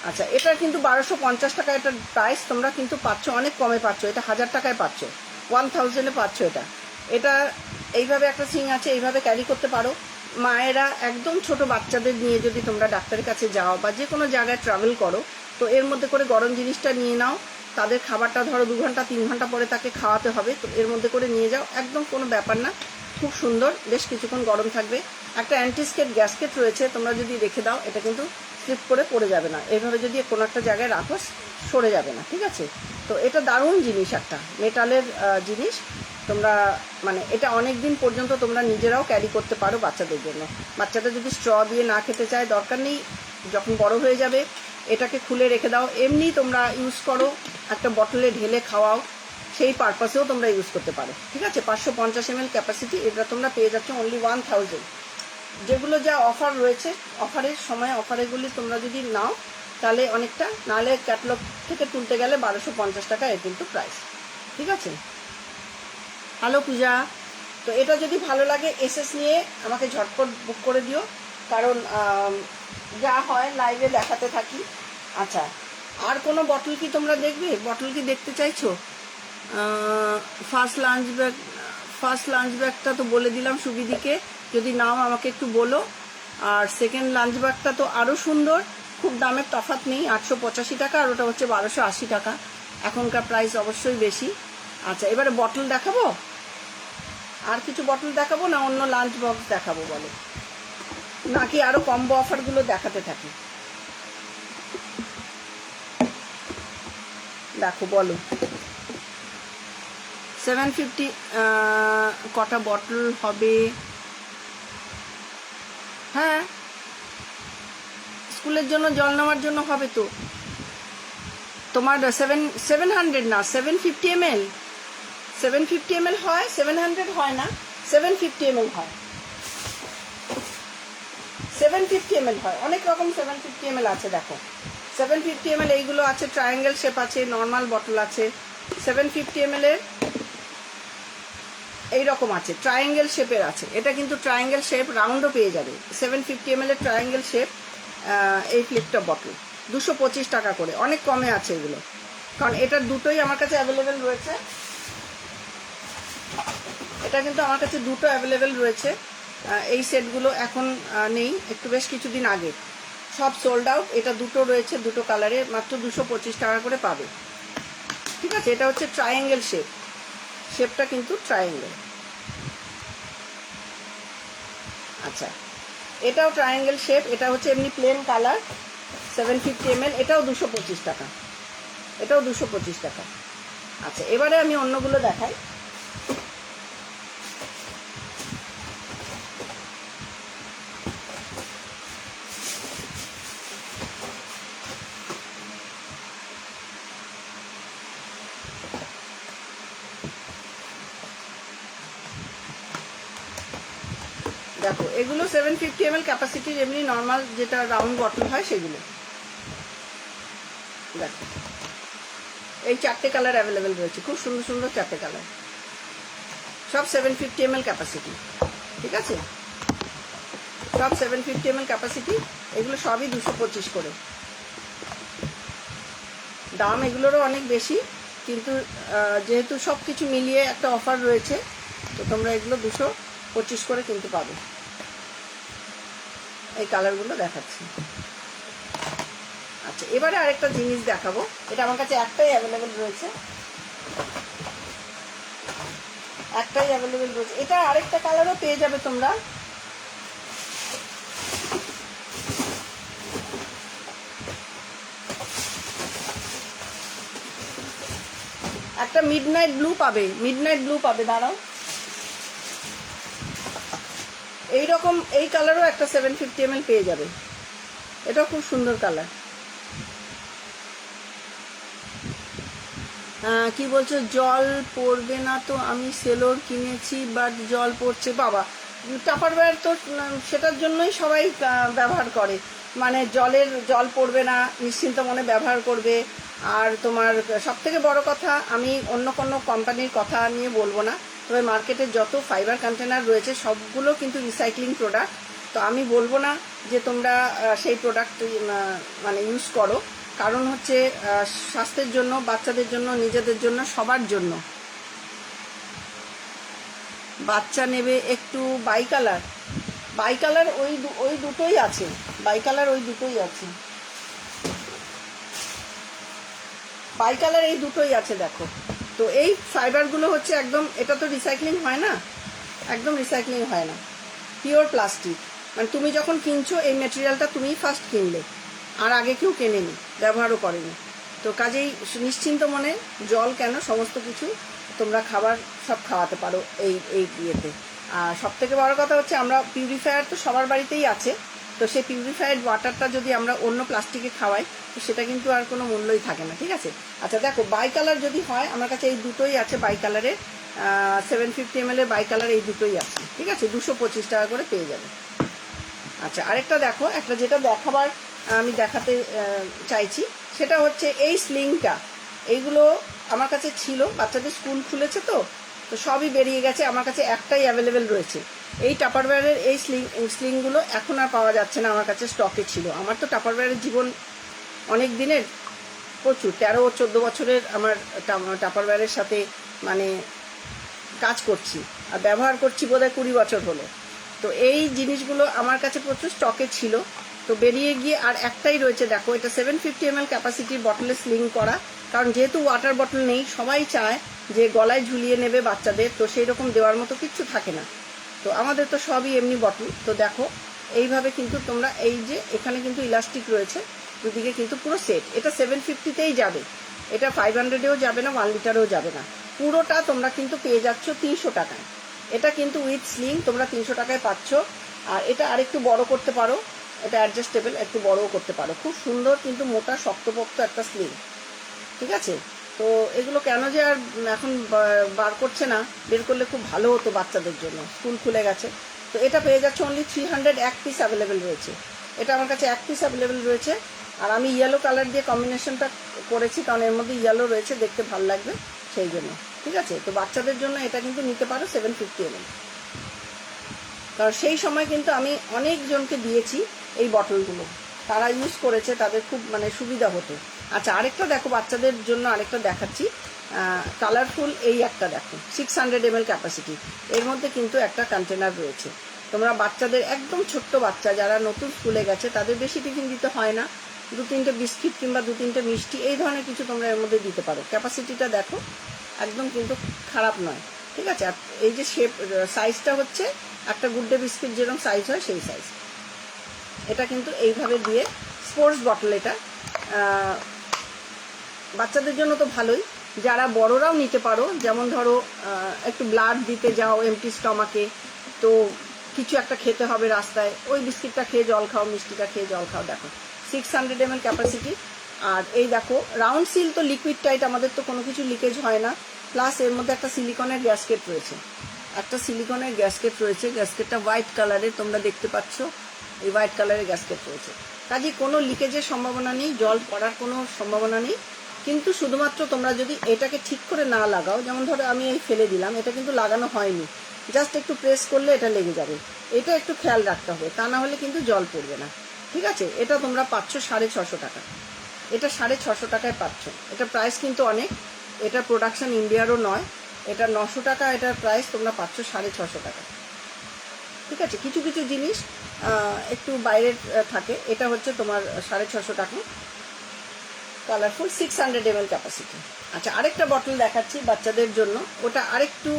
আচ্ছা, এটা কিন্তু 1250 টাকা এটার প্রাইস, তোমরা কিন্তু পাচ্ছ অনেক কমে পাচ্ছ, এটা 1000 টাকায় পাচ্ছ, 1000-এ পাচ্ছ। এটা এইভাবে একটা সিং আছে, এইভাবে ক্যারি করতে পারো। মায়েরা একদম ছোট বাচ্চাদের নিয়ে যদি তোমরা ডাক্তারের কাছে যাও বা যে কোনো জায়গায় ট্রাভেল করো, তো এর মধ্যে করে গরম জিনিসটা নিয়ে নাও। তাদের খাবারটা ধরো 2 ঘন্টা 3 ঘন্টা পরে তাকে খাওয়াতে হবে, তো এর মধ্যে করে নিয়ে যাও, একদম কোনো ব্যাপার না, খুব সুন্দর, বেশ কিছুক্ষণ গরম থাকবে। একটা অ্যান্টিস্কেট গ্যাসকেট রয়েছে, তোমরা যদি রেখে দাও এটা কিন্তু স্লিপ করে পড়ে যাবে না, এইভাবে যদি কোনো একটা জায়গায় রাখো সরে যাবে না, ঠিক আছে। তো এটা দারুণ জিনিস, একটা মেটালের জিনিস, তোমরা মানে এটা অনেক দিন পর্যন্ত তোমরা নিজেরাও ক্যারি করতে পারো বাচ্চাদের জন্য। বাচ্চাটা যদি স্ট্র দিয়ে না খেতে চায়, দরকার নেই, যখন বড় হয়ে যাবে এটাকে খুলে রেখে দাও, এমনি তোমরা ইউজ করো, একটা বটলে ঢেলে খাওয়াও, সেই পারপাসেও তোমরা ইউজ করতে পারো, ঠিক আছে। 550 ml ক্যাপাসিটি, এটা তোমরা পেয়ে যাচ্ছ অনলি 1000। যেগুলো যা অফার রয়েছে, অফারের সময় অফারেগুলি তোমরা যদি নাও তাহলে অনেকটা, নাহলে ক্যাটালগ থেকে তুলতে গেলে 1250 টাকা এর কিন্তু প্রাইস, ঠিক আছে। হ্যালো পূজা, তো এটা যদি ভালো লাগে এসএস নিয়ে আমাকে ঝটপট বুক করে দিও, কারণ যা হয় লাইভে দেখাতে থাকি। আচ্ছা, আর কোনো বটল কি তোমরা দেখবে? বটল কি দেখতে চাইছো? ফার্স্ট লাঞ্চ ব্যাগটা তো বলে দিলাম সুবিধিকে, যদি নাও আমাকে একটু বলো। আর সেকেন্ড লাঞ্চ ব্যাগটা তো আরও সুন্দর, খুব দামের তফাৎ নেই, 885 টাকা, আর ওটা হচ্ছে 1280 টাকা, এখনকার প্রাইস অবশ্যই বেশি। আচ্ছা, এবারে বটল দেখাবো, আর কিছু বটল দেখাবো না অন্য লাঞ্চ বক্স দেখাবো বলো, নাকি আরও কম্বো অফারগুলো দেখাতে থাকি? দেখো বলো, 750 কটা বটল হবে? হ্যাঁ, স্কুলের জন্য জল নেওয়ার জন্য হবে তো। তোমার 700 না, 750 ml, 750 ml হয়, 700 হয় না, 750 ml হয়, 750 ml হয়, অনেক রকম 750 ml আছে। দেখো 750 ml এইগুলো আছে, ট্রায়াঙ্গেল শেপ আছে, নর্মাল বটল আছে। 750 ml এর এইরকম আছে, ট্রায়াঙ্গেল শেপের আছে, এটা কিন্তু ট্রায়াঙ্গেল শেপ, রাউন্ডও পেয়ে যাবে। 750 ml এর ট্রায়াঙ্গেল শেপ এই ফ্লিপটপ বটল 225 টাকা করে, অনেক কমে আছে এগুলো, কারণ এটার দুটোই আমার কাছে অ্যাভেলেবেল রয়েছে। এটা কিন্তু আমার কাছে দুটো অ্যাভেলেবেল রয়েছে, এই সেটগুলো এখন নেই, একটু বেশ কিছুদিন আগে সব সোল্ড আউট। এটা দুটো রয়েছে, দুটো কালারে, মাত্র 225 টাকা করে পাবে, ঠিক আছে। এটা হচ্ছে ট্রায়াঙ্গেল শেপ, শেপটা কিন্তু ট্রায়াঙ্গেল। আচ্ছা, এটাও ট্রায়াঙ্গেল শেপ, এটা হচ্ছে এমনি প্লেন কালার, 750 ml, এটাও 225 টাকা, এটাও 225 টাকা। আচ্ছা, এবারে আমি অন্যগুলো দেখাই। দেখো এগুলো 750 ml ক্যাপাসিটির এমনি নর্মাল যেটা রাউন্ড বটল হয় সেগুলো। দেখো এই 4টে কালার অ্যাভেলেবেল রয়েছে, খুব সুন্দর সুন্দর 4টে কালার, সব 750 ml ক্যাপাসিটি। ঠিক আছে, সব 750 ml ক্যাপাসিটি, এগুলো সবই 225 করে। দাম এগুলোরও অনেক বেশি, কিন্তু যেহেতু সব কিছু মিলিয়ে একটা অফার রয়েছে, তো তোমরা এগুলো 225 করে কিনতে পাবে। এই কালারগুলো দেখাচ্ছি। আচ্ছা, এবারে আরেকটা জিনিস দেখাবো, এটা আমার কাছে একটাই অ্যাভেলেবেল রয়েছে, একটাই অ্যাভেলেবেল রয়েছে। এটা আরেকটা কালারও পেয়ে যাবে তোমরা। একটা মিডনাইট ব্লু পাবে, মিডনাইট ব্লু পাবে, দাঁড়াও। এইরকম এই কালারও একটা 750 ml পেয়ে যাবে, এটা খুব সুন্দর কালার। কি বলছো, জল পড়বে না তো? আমি সেলোর কিনেছি বাট জল পড়ছে। বাবা, টাপারওয়্যার তো সেটার জন্যই সবাই ব্যবহার করে, মানে জল পড়বে না, নিশ্চিন্ত মনে ব্যবহার করবে। আর তোমার সব থেকে বড় কথা, আমি অন্য কোনো কোম্পানির কথা নিয়ে বলবো না, তবে মার্কেটে যত ফাইবার কন্টেনার রয়েছে সবগুলো কিন্তু রিসাইক্লিং প্রোডাক্ট। তো আমি বলবো না যে তোমরা সেই প্রোডাক্ট মানে ইউজ করো, কারণ হচ্ছে স্বাস্থ্যের জন্য, বাচ্চাদের জন্য, নিজেদের জন্য, সবার জন্য। বাচ্চা নেবে একটু বাই কালার, বাই কালার ওই দুটোই আছে, বাই কালার ওই দুটোই আছে, বাই কালার এই দুটোই আছে। দেখো, তো এই ফাইবারগুলো হচ্ছে একদম, এটা তো রিসাইক্লিং হয় না, একদম রিসাইক্লিং হয় না, পিওর প্লাস্টিক। মানে তুমি যখন কিনছো এই ম্যাটেরিয়ালটা তুমিই ফার্স্ট কিনলে, আর আগে কেউ কেনেনি, ব্যবহারও করেনি। তো কাজেই নিশ্চিন্ত মনে জল কেন, সমস্ত কিছু তোমরা খাবার সব খাওয়াতে পারো এই ইয়েতে। আর সব থেকে বড় কথা হচ্ছে, আমরা পিউরিফায়ার তো সবার বাড়িতেই আছে, তো সেই পিউরিফায়ার্ড ওয়াটারটা যদি আমরা অন্য প্লাস্টিকে খাওয়াই, তো সেটা কিন্তু আর কোনো মূল্যই থাকে না। ঠিক আছে, আচ্ছা দেখো, বাই কালার যদি হয়, আমার কাছে এই দুটোই আছে বাই কালারের, 750 ml এর বাই কালার এই দুটোই আছে। ঠিক আছে, 225 টাকা করে পেয়ে যাবে। আচ্ছা, আরেকটা দেখো, একটা যেটা দেখাবার আমি দেখাতে চাইছি, সেটা হচ্ছে এই স্লিংটা। এইগুলো আমার কাছে ছিল, বাচ্চাদের স্কুল খুলেছে তো সবই বেরিয়ে গেছে, আমার কাছে একটাই অ্যাভেলেবেল রয়েছে। এই টাপারওয়্যারের এই স্লিংগুলো এখন আর পাওয়া যাচ্ছে না, আমার কাছে স্টকে ছিল। আমার তো টাপারওয়্যারের জীবন অনেক দিনের, প্রচুর 13-14 বছরের আমার টাপারওয়্যারের সাথে মানে কাজ করছি, আর ব্যবহার করছি বোধহয় 20 বছর হলো। তো এই জিনিসগুলো আমার কাছে প্রচুর স্টকে ছিল, তো বেরিয়ে গিয়ে আর একটাই রয়েছে। দেখো, এটা 750 ml ক্যাপাসিটির বটলে স্লিং করা, কারণ যেহেতু ওয়াটার বটল নেই, সবাই চায় যে গলায় ঝুলিয়ে নেবে বাচ্চাদের, তো সেই রকম দেওয়ার মতো কিচ্ছু থাকে না, তো আমাদের তো সবই এমনি বটল। তো দেখো, এইভাবে কিন্তু তোমরা, এই যে এখানে কিন্তু ইলাস্টিক রয়েছে দুদিকে, কিন্তু পুরো সেট। এটা 750তেই যাবে, এটা 500-এও যাবে না, 1 লিটারেও যাবে না, পুরোটা তোমরা কিন্তু পেয়ে যাচ্ছ 300 টাকায়। এটা কিন্তু উইথ স্লিং তোমরা 300 টাকায় পাচ্ছ। আর এটা আরেকটু বড় করতে পারো, এটা অ্যাডজাস্টেবল, একটু বড়ও করতে পারো, খুব সুন্দর কিন্তু মোটা শক্তপোক্ত একটা স্লিং। ঠিক আছে, তো এগুলো কেন যে আর এখন বার করছে না, বের করলে খুব ভালো হতো বাচ্চাদের জন্য, স্কুল খুলে গেছে। তো এটা পেয়ে যাচ্ছে অনলি 300, 1 পিস অ্যাভেলেবেল রয়েছে। এটা আমার কাছে 1 পিস অ্যাভেলেবেল রয়েছে, আর আমি ইয়েলো কালার দিয়ে কম্বিনেশনটা করেছি, কারণ এর মধ্যে ইয়েলো রয়েছে, দেখতে ভালো লাগবে সেই জন্য। ঠিক আছে, তো বাচ্চাদের জন্য এটা কিন্তু নিতে পারো 750 ml, কারণ সেই সময় কিন্তু আমি অনেকজনকে দিয়েছি এই বটলগুলো, তারা ইউজ করেছে, তাদের খুব মানে সুবিধা হতো। আচ্ছা, আরেকটা দেখো, বাচ্চাদের জন্য আরেকটা দেখাচ্ছি, কালারফুল। এই একটা দেখো, 600 ml ক্যাপাসিটি, এর মধ্যে কিন্তু একটা কন্টেনার রয়েছে। তোমরা বাচ্চাদের, একদম ছোট্ট বাচ্চা যারা নতুন স্কুলে গেছে, তাদের বেশি টিফিন দিতে হয় না, 2-3টে বিস্কিট কিংবা 2-3টে মিষ্টি, এই ধরনের কিছু তোমরা এর মধ্যে দিতে পারো। ক্যাপাসিটিটা দেখো, একদম কিন্তু খারাপ নয়। ঠিক আছে, আর এই যে শেপ, সাইজটা হচ্ছে একটা গুড ডে বিস্কিট যেরকম সাইজ হয় সেই সাইজ। এটা কিন্তু এইভাবে দিয়ে স্পোর্টস বটল, এটা বাচ্চাদের জন্য তো ভালোই, যারা বড়রাও নিতে পারো। যেমন ধরো একটু ব্লাড দিতে যাও এমটি স্টমাকে, তো কিছু একটা খেতে হবে রাস্তায়, ওই বিস্কিটটা খেয়ে জল খাও, মিষ্টিটা খেয়ে জল খাও। দেখো 600 ml ক্যাপাসিটি। আর এই দেখো, রাউন্ড সিল তো লিকুইড টাইট, আমাদের তো কোনো কিছু লিকেজ হয় না, প্লাস এর মধ্যে একটা সিলিকনের গ্যাসকেট রয়েছে, একটা সিলিকনের গ্যাসকেট রয়েছে, গ্যাসকেটটা হোয়াইট কালারের, তোমরা দেখতে পাচ্ছ এই হোয়াইট কালারের গ্যাসকেট রয়েছে। কাজে কোনো লিকেজের সম্ভাবনা নেই, জল পড়ার কোনো সম্ভাবনা নেই। কিন্তু শুধুমাত্র তোমরা যদি এটাকে ঠিক করে না লাগাও, যেমন ধরো আমি এই ফেলে দিলাম, এটা কিন্তু লাগানো হয়নি, জাস্ট একটু প্রেস করলে এটা লেগে যাবে, এটা একটু খেয়াল রাখতে হবে, তা না হলে কিন্তু জল পড়বে না। ঠিক আছে, এটা তোমরা পাচ্ছ 650 টাকা, এটা 650 টাকায় পাচ্ছ। এটা প্রাইস কিন্তু অনেক, এটা প্রোডাকশন ইন্ডিয়ারও নয়, এটা 900 টাকা এটার প্রাইস, তোমরা পাচ্ছ 650 টাকা। ঠিক আছে, কিছু কিছু জিনিস একটু বাইরের থাকে, এটা হচ্ছে তোমার 650 টাকা। Colourful 600 ml capacity. আচ্ছা, আরেকটা বটল দেখাচ্ছি বাচ্চাদের জন্য, ওটা আরেকটু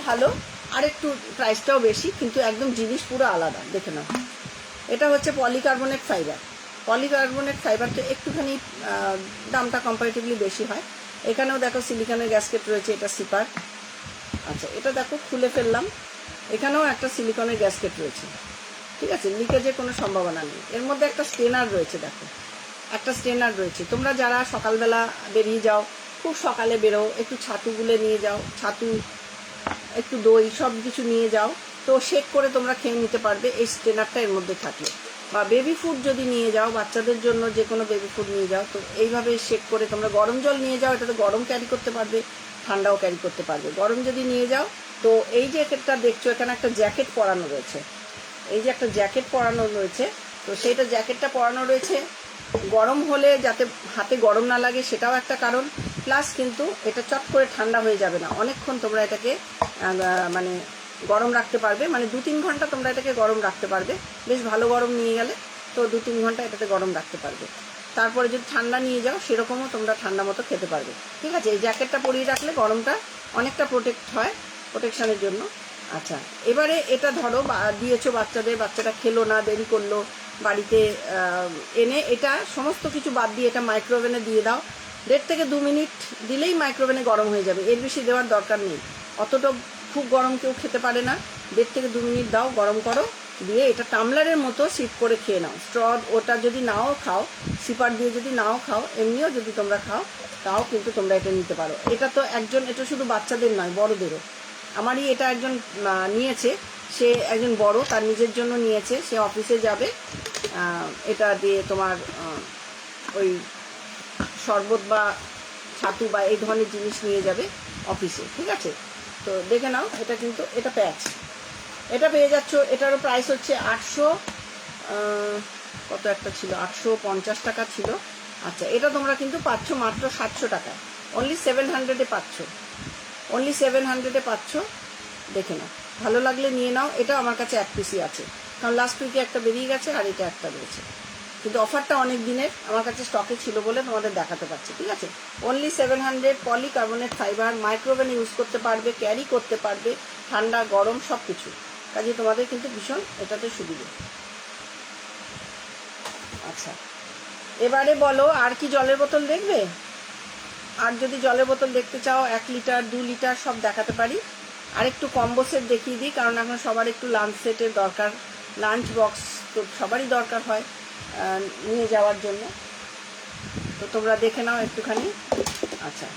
ভালো, আরেকটু প্রাইসটাও বেশি, কিন্তু একদম জিনিস পুরো আলাদা। দেখে নাও, এটা হচ্ছে পলিকার্বনেট ফাইবার। পলিকার্বনেট ফাইবার তো একটুখানি দামটা কম্পারেটিভলি বেশি হয়। এখানেও দেখো সিলিকনের গ্যাসকেট রয়েছে, এটা সিপার। আচ্ছা, এটা দেখো খুলে ফেললাম, এখানেও একটা সিলিকনের গ্যাসকেট রয়েছে। ঠিক আছে, লিকেজের কোনো সম্ভাবনা নেই। এর মধ্যে একটা স্টেনার রয়েছে, দেখো একটা স্টেনার রয়েছে। তোমরা যারা সকালবেলা বেরিয়ে যাও, খুব সকালে বেরো, একটু ছাতু গুলে নিয়ে যাও, ছাতু একটু দই সব কিছু নিয়ে যাও, তো শেক করে তোমরা খেয়ে নিতে পারবে এই স্টেনারটা এর মধ্যে থাকলে। বা বেবি ফুড যদি নিয়ে যাও, বাচ্চাদের জন্য যে কোনো বেবি ফুড নিয়ে যাও, তো এইভাবে শেক করে তোমরা গরম জল নিয়ে যাও, এটাতে গরম ক্যারি করতে পারবে, ঠান্ডাও ক্যারি করতে পারবে। গরম যদি নিয়ে যাও, তো এই যে একটা দেখছো এখানে একটা জ্যাকেট পরানো রয়েছে, এই যে একটা জ্যাকেট পরানো রয়েছে, তো সেইটা জ্যাকেটটা পরানো রয়েছে গরম হলে যাতে হাতে গরম না লাগে, সেটাও একটা কারণ। প্লাস কিন্তু এটা চট করে ঠান্ডা হয়ে যাবে না, অনেকক্ষণ তোমরা এটাকে মানে গরম রাখতে পারবে, মানে 2-3 ঘন্টা তোমরা এটাকে গরম রাখতে পারবে। বেশ ভালো গরম নিয়ে গেলে তো 2-3 ঘন্টা এটাতে গরম রাখতে পারবে। তারপরে যদি ঠান্ডা নিয়ে যাও, সেরকমও তোমরা ঠান্ডা মতো খেতে পারবে। ঠিক আছে, এই জ্যাকেটটা পরিয়ে রাখলে গরমটা অনেকটা প্রোটেক্ট হয়, প্রোটেকশানের জন্য। আচ্ছা, এবারে এটা ধরো দিয়েছো বাচ্চাদের, বাচ্চাটা খেলো না, দেরি করলো, বাড়িতে এনে এটা সমস্ত কিছু বাদ দিয়ে এটা মাইক্রোওভেনে দিয়ে দাও। 1.5 থেকে 2 মিনিট দিলেই মাইক্রোওভেনে গরম হয়ে যাবে, এর বেশি দেওয়ার দরকার নেই। অতটা খুব গরম কেউ খেতে পারে না, 1.5 থেকে 2 মিনিট দাও, গরম করো, দিয়ে এটা টামলারের মতো সিপ করে খেয়ে নাও। স্ট্র ওটা যদি নাও খাও, সিপার দিয়ে যদি নাও খাও, এমনিও যদি তোমরা খাও, তাও কিন্তু তোমরা এটা নিতে পারো। এটা তো এটা শুধু বাচ্চাদের নয়, বড়দেরও। আমারই এটা একজন নিয়েছে, সে একজন বড়, তার নিজের জন্য নিয়েছে, সে অফিসে যাবে, এটা দিয়ে তোমার ওই শরবত বা ছাতু বা এই ধরনের জিনিস নিয়ে যাবে অফিসে। ঠিক আছে, তো দেখে নাও, এটা কিন্তু এটা প্যাচ, এটা পেয়ে যাচ্ছ। এটারও প্রাইস হচ্ছে 800 কত একটা ছিল, 850 টাকা ছিল। আচ্ছা, এটা তোমরা কিন্তু পাচ্ছ মাত্র 700 টাকায়, অনলি 700-এ পাচ্ছ, অনলি 700-এ পাচ্ছ। দেখে নাও, ভালো লাগলে নিয়ে নাও। এটা আমার কাছে 1 পিসই আছে, কারণ লাস্ট উইকে একটা বেরিয়ে গেছে আর এটা একটা রয়েছে, কিন্তু অফারটা অনেক দিনের, আমার কাছে স্টকে ছিল বলে তোমাদের দেখাতে পারছি। ঠিক আছে, অনলি 700, পলিকার্বনেট ফাইবার, মাইক্রোওভেনে ইউজ করতে পারবে, ক্যারি করতে পারবে, ঠান্ডা গরম সব কিছু। কাজে তোমাদের কিন্তু ভীষণ এটাতে সুবিধে। আচ্ছা, এবারে বলো আর কি জলের বোতল দেখবে? আর যদি জলের বোতল দেখতে চাও, 1 লিটার 2 লিটার সব দেখাতে পারি। আর একটু কম্বো সেট দেখিয়ে দিই, কারণ এখন সবার একটু লাঞ্চ সেটের দরকার, লাঞ্চ বক্স তো সবারই দরকার হয় নিয়ে যাওয়ার জন্য, তো তোমরা দেখে নাও একটুখানি। আচ্ছা,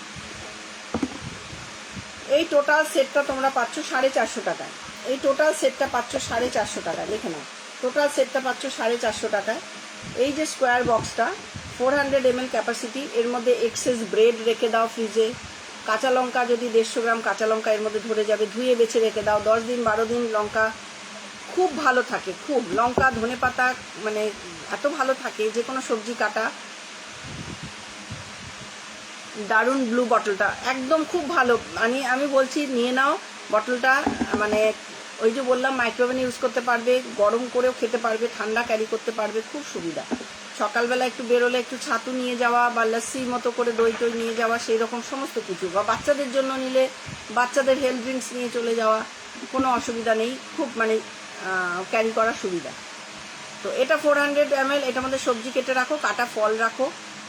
এই টোটাল সেটটা তোমরা পাচ্ছ 450 টাকায়, এই টোটাল সেটটা পাচ্ছ 450 টাকায়। দেখে নাও, টোটাল সেটটা পাচ্ছ 450 টাকায়। এই যে স্কোয়ার বক্সটা 400 ml ক্যাপাসিটি, এর মধ্যে এক্সেস ব্রেড রেখে দাও ফ্রিজে, কাঁচা লঙ্কা যদি 150 গ্রাম কাঁচা লঙ্কা এর মধ্যে ধরে যাবে, ধুয়ে বেছে রেখে দাও, 10 দিন 12 দিন লঙ্কা খুব ভালো থাকে, খুব লঙ্কা ধনে পাতা মানে এত ভালো থাকে, যে কোনো সবজি কাটা। দারুণ ব্লু বটলটা, একদম খুব ভালো, আমি বলছি নিয়ে নাও বটলটা। মানে ওই যে বললাম, মাইক্রোওভেনে ইউজ করতে পারবে, গরম করেও খেতে পারবে, ঠান্ডা ক্যারি করতে পারবে, খুব সুবিধা। সকালবেলা একটু বেরোলে একটু ছাতু নিয়ে যাওয়া, বা লস্যি মতো করে দই টই নিয়ে যাওয়া, সেই রকম সমস্ত কিছু। বা বাচ্চাদের জন্য নিলে বাচ্চাদের হেলথ ড্রিঙ্কস নিয়ে চলে যাওয়া, কোনো অসুবিধা নেই, খুব মানে ক্যারি করার সুবিধা। তো এটা 400 ml, এটার মধ্যে সবজি কেটে রাখো, কাটা ফল রাখো,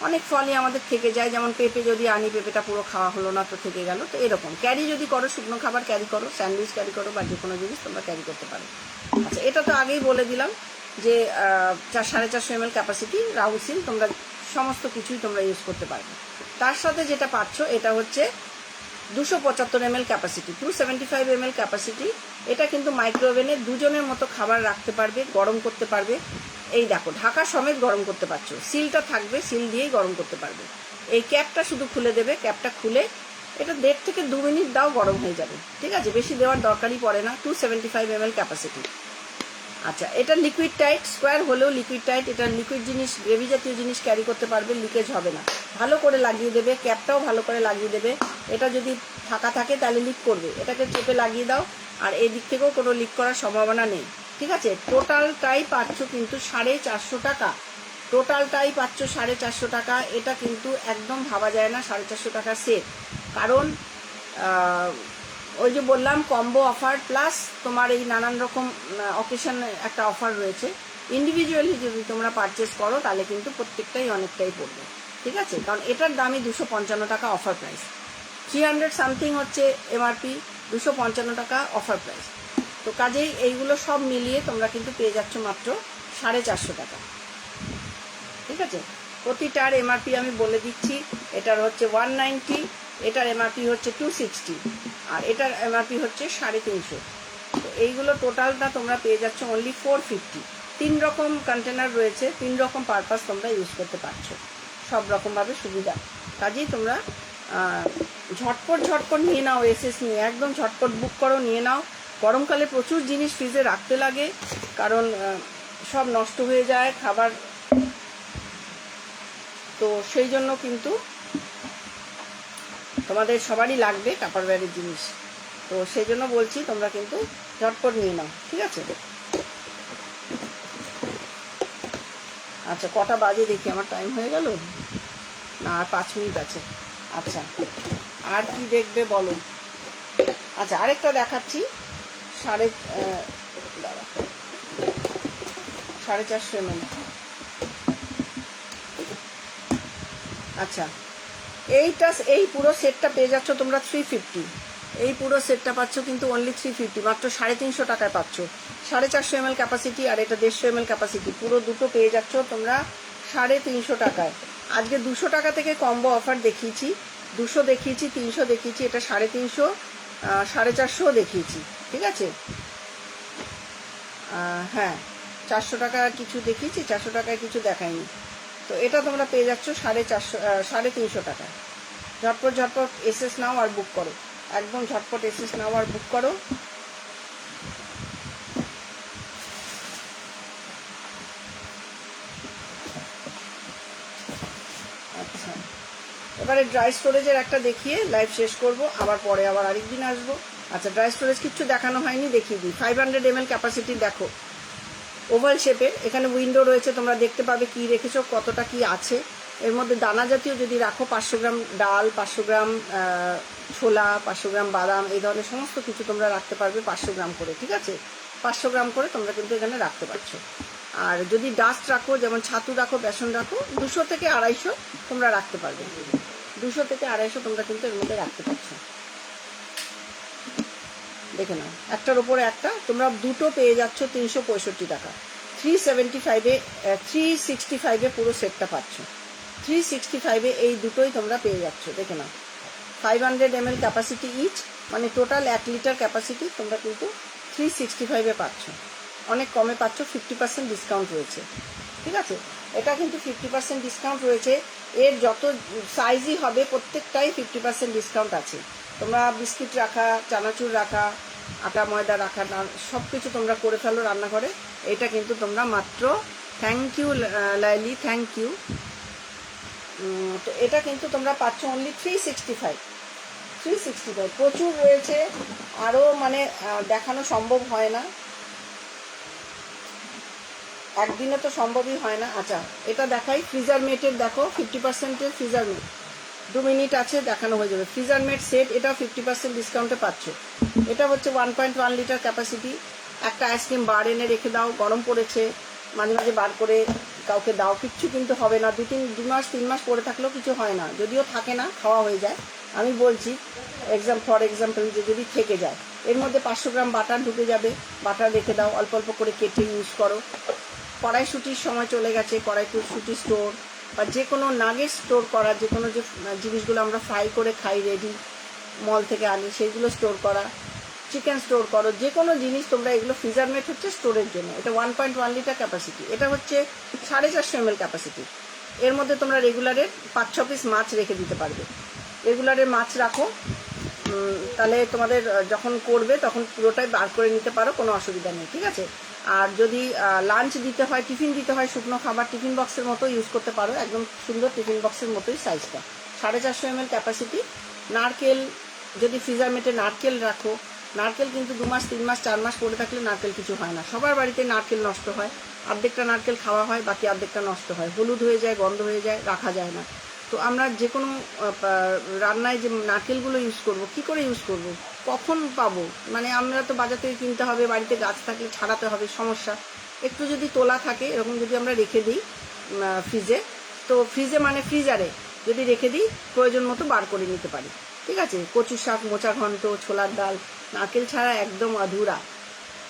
অনেক ফলই আমাদের থেকে যায়, যেমন পেঁপে যদি আনি, পেঁপেটা পুরো খাওয়া হলো না তো থেকে গেল, তো এরকম ক্যারি যদি করো, শুকনো খাবার ক্যারি করো, স্যান্ডউইচ ক্যারি করো, বা যে কোনো জিনিস তোমরা ক্যারি করতে পারো। আচ্ছা, এটা তো আগেই বলে দিলাম যে 450 ml ক্যাপাসিটি, রাউন্ড সিল, তোমরা সমস্ত কিছুই তোমরা ইউজ করতে পারবে। তার সাথে যেটা পাচ্ছ, এটা হচ্ছে 275 ml ক্যাপাসিটি, 275 ml ক্যাপাসিটি। এটা কিন্তু মাইক্রো ওভেনে দুজনের মতো খাবার রাখতে পারবে, গরম করতে পারবে। এই দেখো ঢাকা সমেত গরম করতে পারছো, সিলটা থাকবে, সিল দিয়েই গরম করতে পারবে। এই ক্যাপটা শুধু খুলে দেবে, ক্যাপটা খুলে এটা 1.5 থেকে 2 মিনিট দাও, গরম হয়ে যাবে। ঠিক আছে, বেশি দেওয়ার দরকারই পড়ে না। 275 ml ক্যাপাসিটি। আচ্ছা, এটা লিকুইড টাইট, স্কোয়ার হলেও লিকুইড টাইট। এটা লিকুইড জিনিস, গ্রেভি জাতীয় জিনিস ক্যারি করতে পারবে, লিকেজ হবে না। ভালো করে লাগিয়ে দেবে, ক্যাপটাও ভালো করে লাগিয়ে দেবে। এটা যদি ফাঁকা থাকে তাহলে লিক করবে, এটাকে চেপে লাগিয়ে দাও। আর এই দিক থেকেও কোনো লিক করার সম্ভাবনা নেই। ঠিক আছে, টোটালটাই পাচ্ছ কিন্তু 450 টাকা। টোটালটাই পাচ্ছ 450 টাকা। এটা কিন্তু একদম ভাবা যায় না 450 টাকা সেট। কারণ ওই যে বললাম কম্বো অফার, প্লাস তোমার এই নানান রকম অকেশন একটা অফার রয়েছে। ইন্ডিভিজুয়ালি যদি তোমরা পারচেস করো তাহলে কিন্তু প্রত্যেকটাই অনেকটাই পড়বে। ঠিক আছে, কারণ এটার দামই 255 টাকা অফার প্রাইস। 300 সামথিং হচ্ছে এমআরপি, 255 টাকা অফার প্রাইস। তো কাজেই এইগুলো সব মিলিয়ে তোমরা কিন্তু পেয়ে যাচ্ছ মাত্র 450 টাকা। ঠিক আছে, প্রতিটার এমআরপি আমি বলে দিচ্ছি। এটার হচ্ছে 190, এটার এমআরপি হচ্ছে 260, আর এটার এমআরপি হচ্ছে 350। তো এইগুলো টোটালটা তোমরা পেয়ে যাচ্ছ অনলি 450। 3 রকম কন্টেনার রয়েছে, 3 রকম পারপাস তোমরা ইউজ করতে পারছো, সব রকমভাবে সুবিধা। কাজেই তোমরা ঝটপট নিয়ে নাও, এসএস নিয়ে একদম ঝটপট বুক করো, নিয়ে নাও। গরমকালে প্রচুর জিনিস ফ্রিজে রাখতে লাগে, কারণ সব নষ্ট হয়ে যায় খাবার। তো সেই জন্য কিন্তু তোমাদের সবারই লাগবে টাপারওয়্যারের জিনিস। তো সেই জন্য বলছি তোমরা কিন্তু ঝটপট নিয়ে নাও। ঠিক আছে, আচ্ছা কটা বাজে দেখি, আমার টাইম হয়ে গেল না, আর 5 মিনিট আছে। আচ্ছা, আর কি দেখবে বলো? আচ্ছা, আরেকটা দেখাচ্ছি, 450 ml। আচ্ছা, এই পুরো সেটটা পেয়ে যাচ্ছ তোমরা 350। এই পুরো সেটটা পাচ্ছ কিন্তু অনলি 350, মাত্র 350 টাকায় পাচ্ছ। 450 ml ক্যাপাসিটি আর এটা 150 ml ক্যাপাসিটি, পুরো দুটো পেয়ে যাচ্ছ তোমরা 350 টাকায়। আজকে 200 টাকা থেকে কম্বো অফার দেখিয়েছি, 200 দেখিয়েছি, 300 দেখিয়েছি, এটা 350, 450 দেখিয়েছি। ঠিক আছে, হ্যাঁ 400 টাকা কিছু দেখিয়েছি, 400 টাকায় কিছু দেখায়নি। তো এটা তোমরা পেয়ে যাচ্ছ 350 টাকায়। ঝটপট এসএস নাও আর বুক করো, একদম ঝটপট এসএস নাও আর বুক করো। আচ্ছা, এবারে ড্রাই স্টোরেজের একটা দেখিয়ে লাইভ শেষ করব, পরে আবার আরেকদিন আসবো। আচ্ছা, ড্রাই স্টোরেজ কিচ্ছু দেখানো হয়নি, দেখিয়ে দিই। 500 ml ক্যাপাসিটি, দেখো ওভাল শেপের, এখানে উইন্ডো রয়েছে, তোমরা দেখতে পাবে কি রেখেছো, কতটা কি আছে। এর মধ্যে দানা জাতীয় যদি রাখো 500 গ্রাম ডাল, 500 গ্রাম ছোলা, 500 গ্রাম বাদাম, এই ধরনের সমস্ত কিছু তোমরা রাখতে পারবে 500 গ্রাম করে। ঠিক আছে, 500 গ্রাম করে তোমরা কিন্তু এখানে রাখতে পারছো। আর যদি ডাস্ট রাখো, যেমন ছাতু রাখো, বেসন রাখো, 200 থেকে 250 তোমরা রাখতে পারবে। 200 থেকে 250 তোমরা কিন্তু এর মধ্যে রাখতে পারছো। দেখে নাও, একটার ওপরে একটা তোমরা দুটো পেয়ে যাচ্ছ 365 টাকা। 365 পুরো সেটটা পাচ্ছ। 365 এই দুটোই তোমরা পেয়ে যাচ্ছ। দেখে নাও, 500 ml ক্যাপাসিটি ইচ, মানে টোটাল 1 লিটার ক্যাপাসিটি তোমরা কিন্তু 365 পাচ্ছ। অনেক কমে পাচ্ছ, 50% ডিসকাউন্ট রয়েছে। ঠিক আছে, এটা কিন্তু 50% ডিসকাউন্ট রয়েছে। এর যত সাইজই হবে প্রত্যেকটাই 50% ডিসকাউন্ট আছে। তোমরা বিস্কিট রাখা, চানাচুর রাখা, আটা ময়দা রাখা, সব কিছু তোমরা করে ফেলো রান্নাঘরে। এটা কিন্তু তোমরা মাত্র, thank you Laili, thank you. তো এটা কিন্তু তোমরা পাচ্ছ অনলি 365। প্রচুর রয়েছে, আরও মানে দেখানো সম্ভব হয় না, একদিনে তো সম্ভবই হয় না। আচ্ছা, এটা দেখাই, ফ্রিজার মেটের দেখো 50%-এর ফ্রিজার মেট, 2 মিনিট আছে দেখানো হয়ে যাবে। ফ্রিজার মেট সেট, এটাও 50% ডিসকাউন্টে পাচ্ছ। এটা হচ্ছে 1.1 লিটার ক্যাপাসিটি। একটা আইসক্রিম বার এনে রেখে দাও, গরম পড়েছে, মাঝে মাঝে বার করে কাউকে দাও, কিচ্ছু কিন্তু হবে না। 2 মাস 3 মাস পরে থাকলেও কিছু হয় না, যদিও থাকে না, খাওয়া হয়ে যায়। আমি বলছি ফর এক্সাম্পল যে যদি থেকে যায়, এর মধ্যে 500 গ্রাম বাটার ঢুকে যাবে, বাটার রেখে দাও, অল্প অল্প করে কেটে ইউজ করো। কড়াইশুটির সময় চলে গেছে, কড়াইশুটি স্টোর বা যে কোনো নাগেট স্টোর করা, যে কোনো যে জিনিসগুলো আমরা ফ্রাই করে খাই রেডি, মল থেকে আনি সেইগুলো স্টোর করা, চিকেন স্টোর করো, যে কোনো জিনিস তোমরা এগুলো ফ্রিজার মেট হচ্ছে স্টোরের জন্য। এটা 1.1 লিটার ক্যাপাসিটি, এটা হচ্ছে 450 ml ক্যাপাসিটি। এর মধ্যে তোমরা রেগুলারের 5-6 পিস মাছ রেখে দিতে পারবে। রেগুলারের মাছ রাখো, তাহলে তোমাদের যখন করবে তখন পুরোটাই বার করে নিতে পারো, কোনো অসুবিধা নেই, ঠিক আছে। আর যদি লাঞ্চ দিতে হয়, টিফিন দিতে হয়, শুকনো খাবার টিফিন বক্সের মতো ইউজ করতে পারো, একদম সুন্দর টিফিন বক্সের মতোই সাইজটা। 450 ml ক্যাপাসিটি। নারকেল, যদি ফ্রিজার মেটে নারকেল রাখো, নারকেল কিন্তু 2 মাস 3 মাস 4 মাস পড়ে থাকলে নারকেল কিছু হয় না। সবার বাড়িতে নারকেল নষ্ট হয়, অর্ধেকটা নারকেল খাওয়া হয়, বাকি অর্ধেকটা নষ্ট হয়, হলুদ হয়ে যায়, গন্ধ হয়ে যায়, রাখা যায় না। তো আমরা যে কোনো রান্নায় যে নারকেলগুলো ইউজ করব, কি করে ইউজ করব, কখন পাবো, মানে আমরা তো বাজার থেকে কিনতে হবে, বাড়িতে গাছ থাকলে ছাড়াতে হবে, সমস্যা। একটু যদি তোলা থাকে এরকম, যদি আমরা রেখে দিই ফ্রিজে, তো ফ্রিজে মানে ফ্রিজারে যদি রেখে দিই, প্রয়োজন মতো বার করে নিতে পারি, ঠিক আছে। কচু শাক, মোচা ঘন্ট, ছোলার ডাল, নারকেল ছাড়া একদম অধুরা।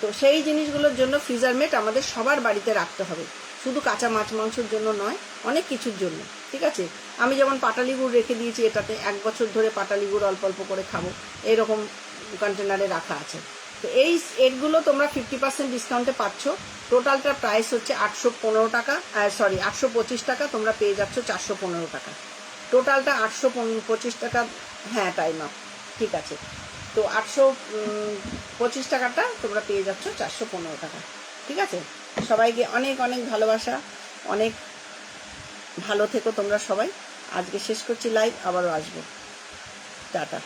তো সেই জিনিসগুলোর জন্য ফ্রিজার মেট আমাদের সবার বাড়িতে রাখতে হবে, শুধু কাঁচা মাছ মাংসের জন্য নয়, অনেক কিছুর জন্য, ঠিক আছে। আমি যেমন পাটালি গুড় রেখে দিয়েছি, এটাতে 1 বছর ধরে পাটালি গুড় অল্প অল্প করে খাবো, এইরকম কন্টেনারে রাখা আছে। তো এই এগুলো তোমরা 50% ডিসকাউন্টে পাচ্ছ। টোটালটার প্রাইস হচ্ছে 815 টাকা, 825 টাকা, তোমরা পেয়ে যাচ্ছ 415 টাকা। টোটালটা 825 টাকা, হ্যাঁ টাইম আপ, ঠিক আছে। তো 825 টাকাটা তোমরা পেয়ে যাচ্ছ 415 টাকা, ঠিক আছে। সবাইকে অনেক অনেক ভালোবাসা, অনেক ভালো থেকো তোমরা সবাই। আজকে শেষ করছি লাইভ, আবারও আসবো, টাটা।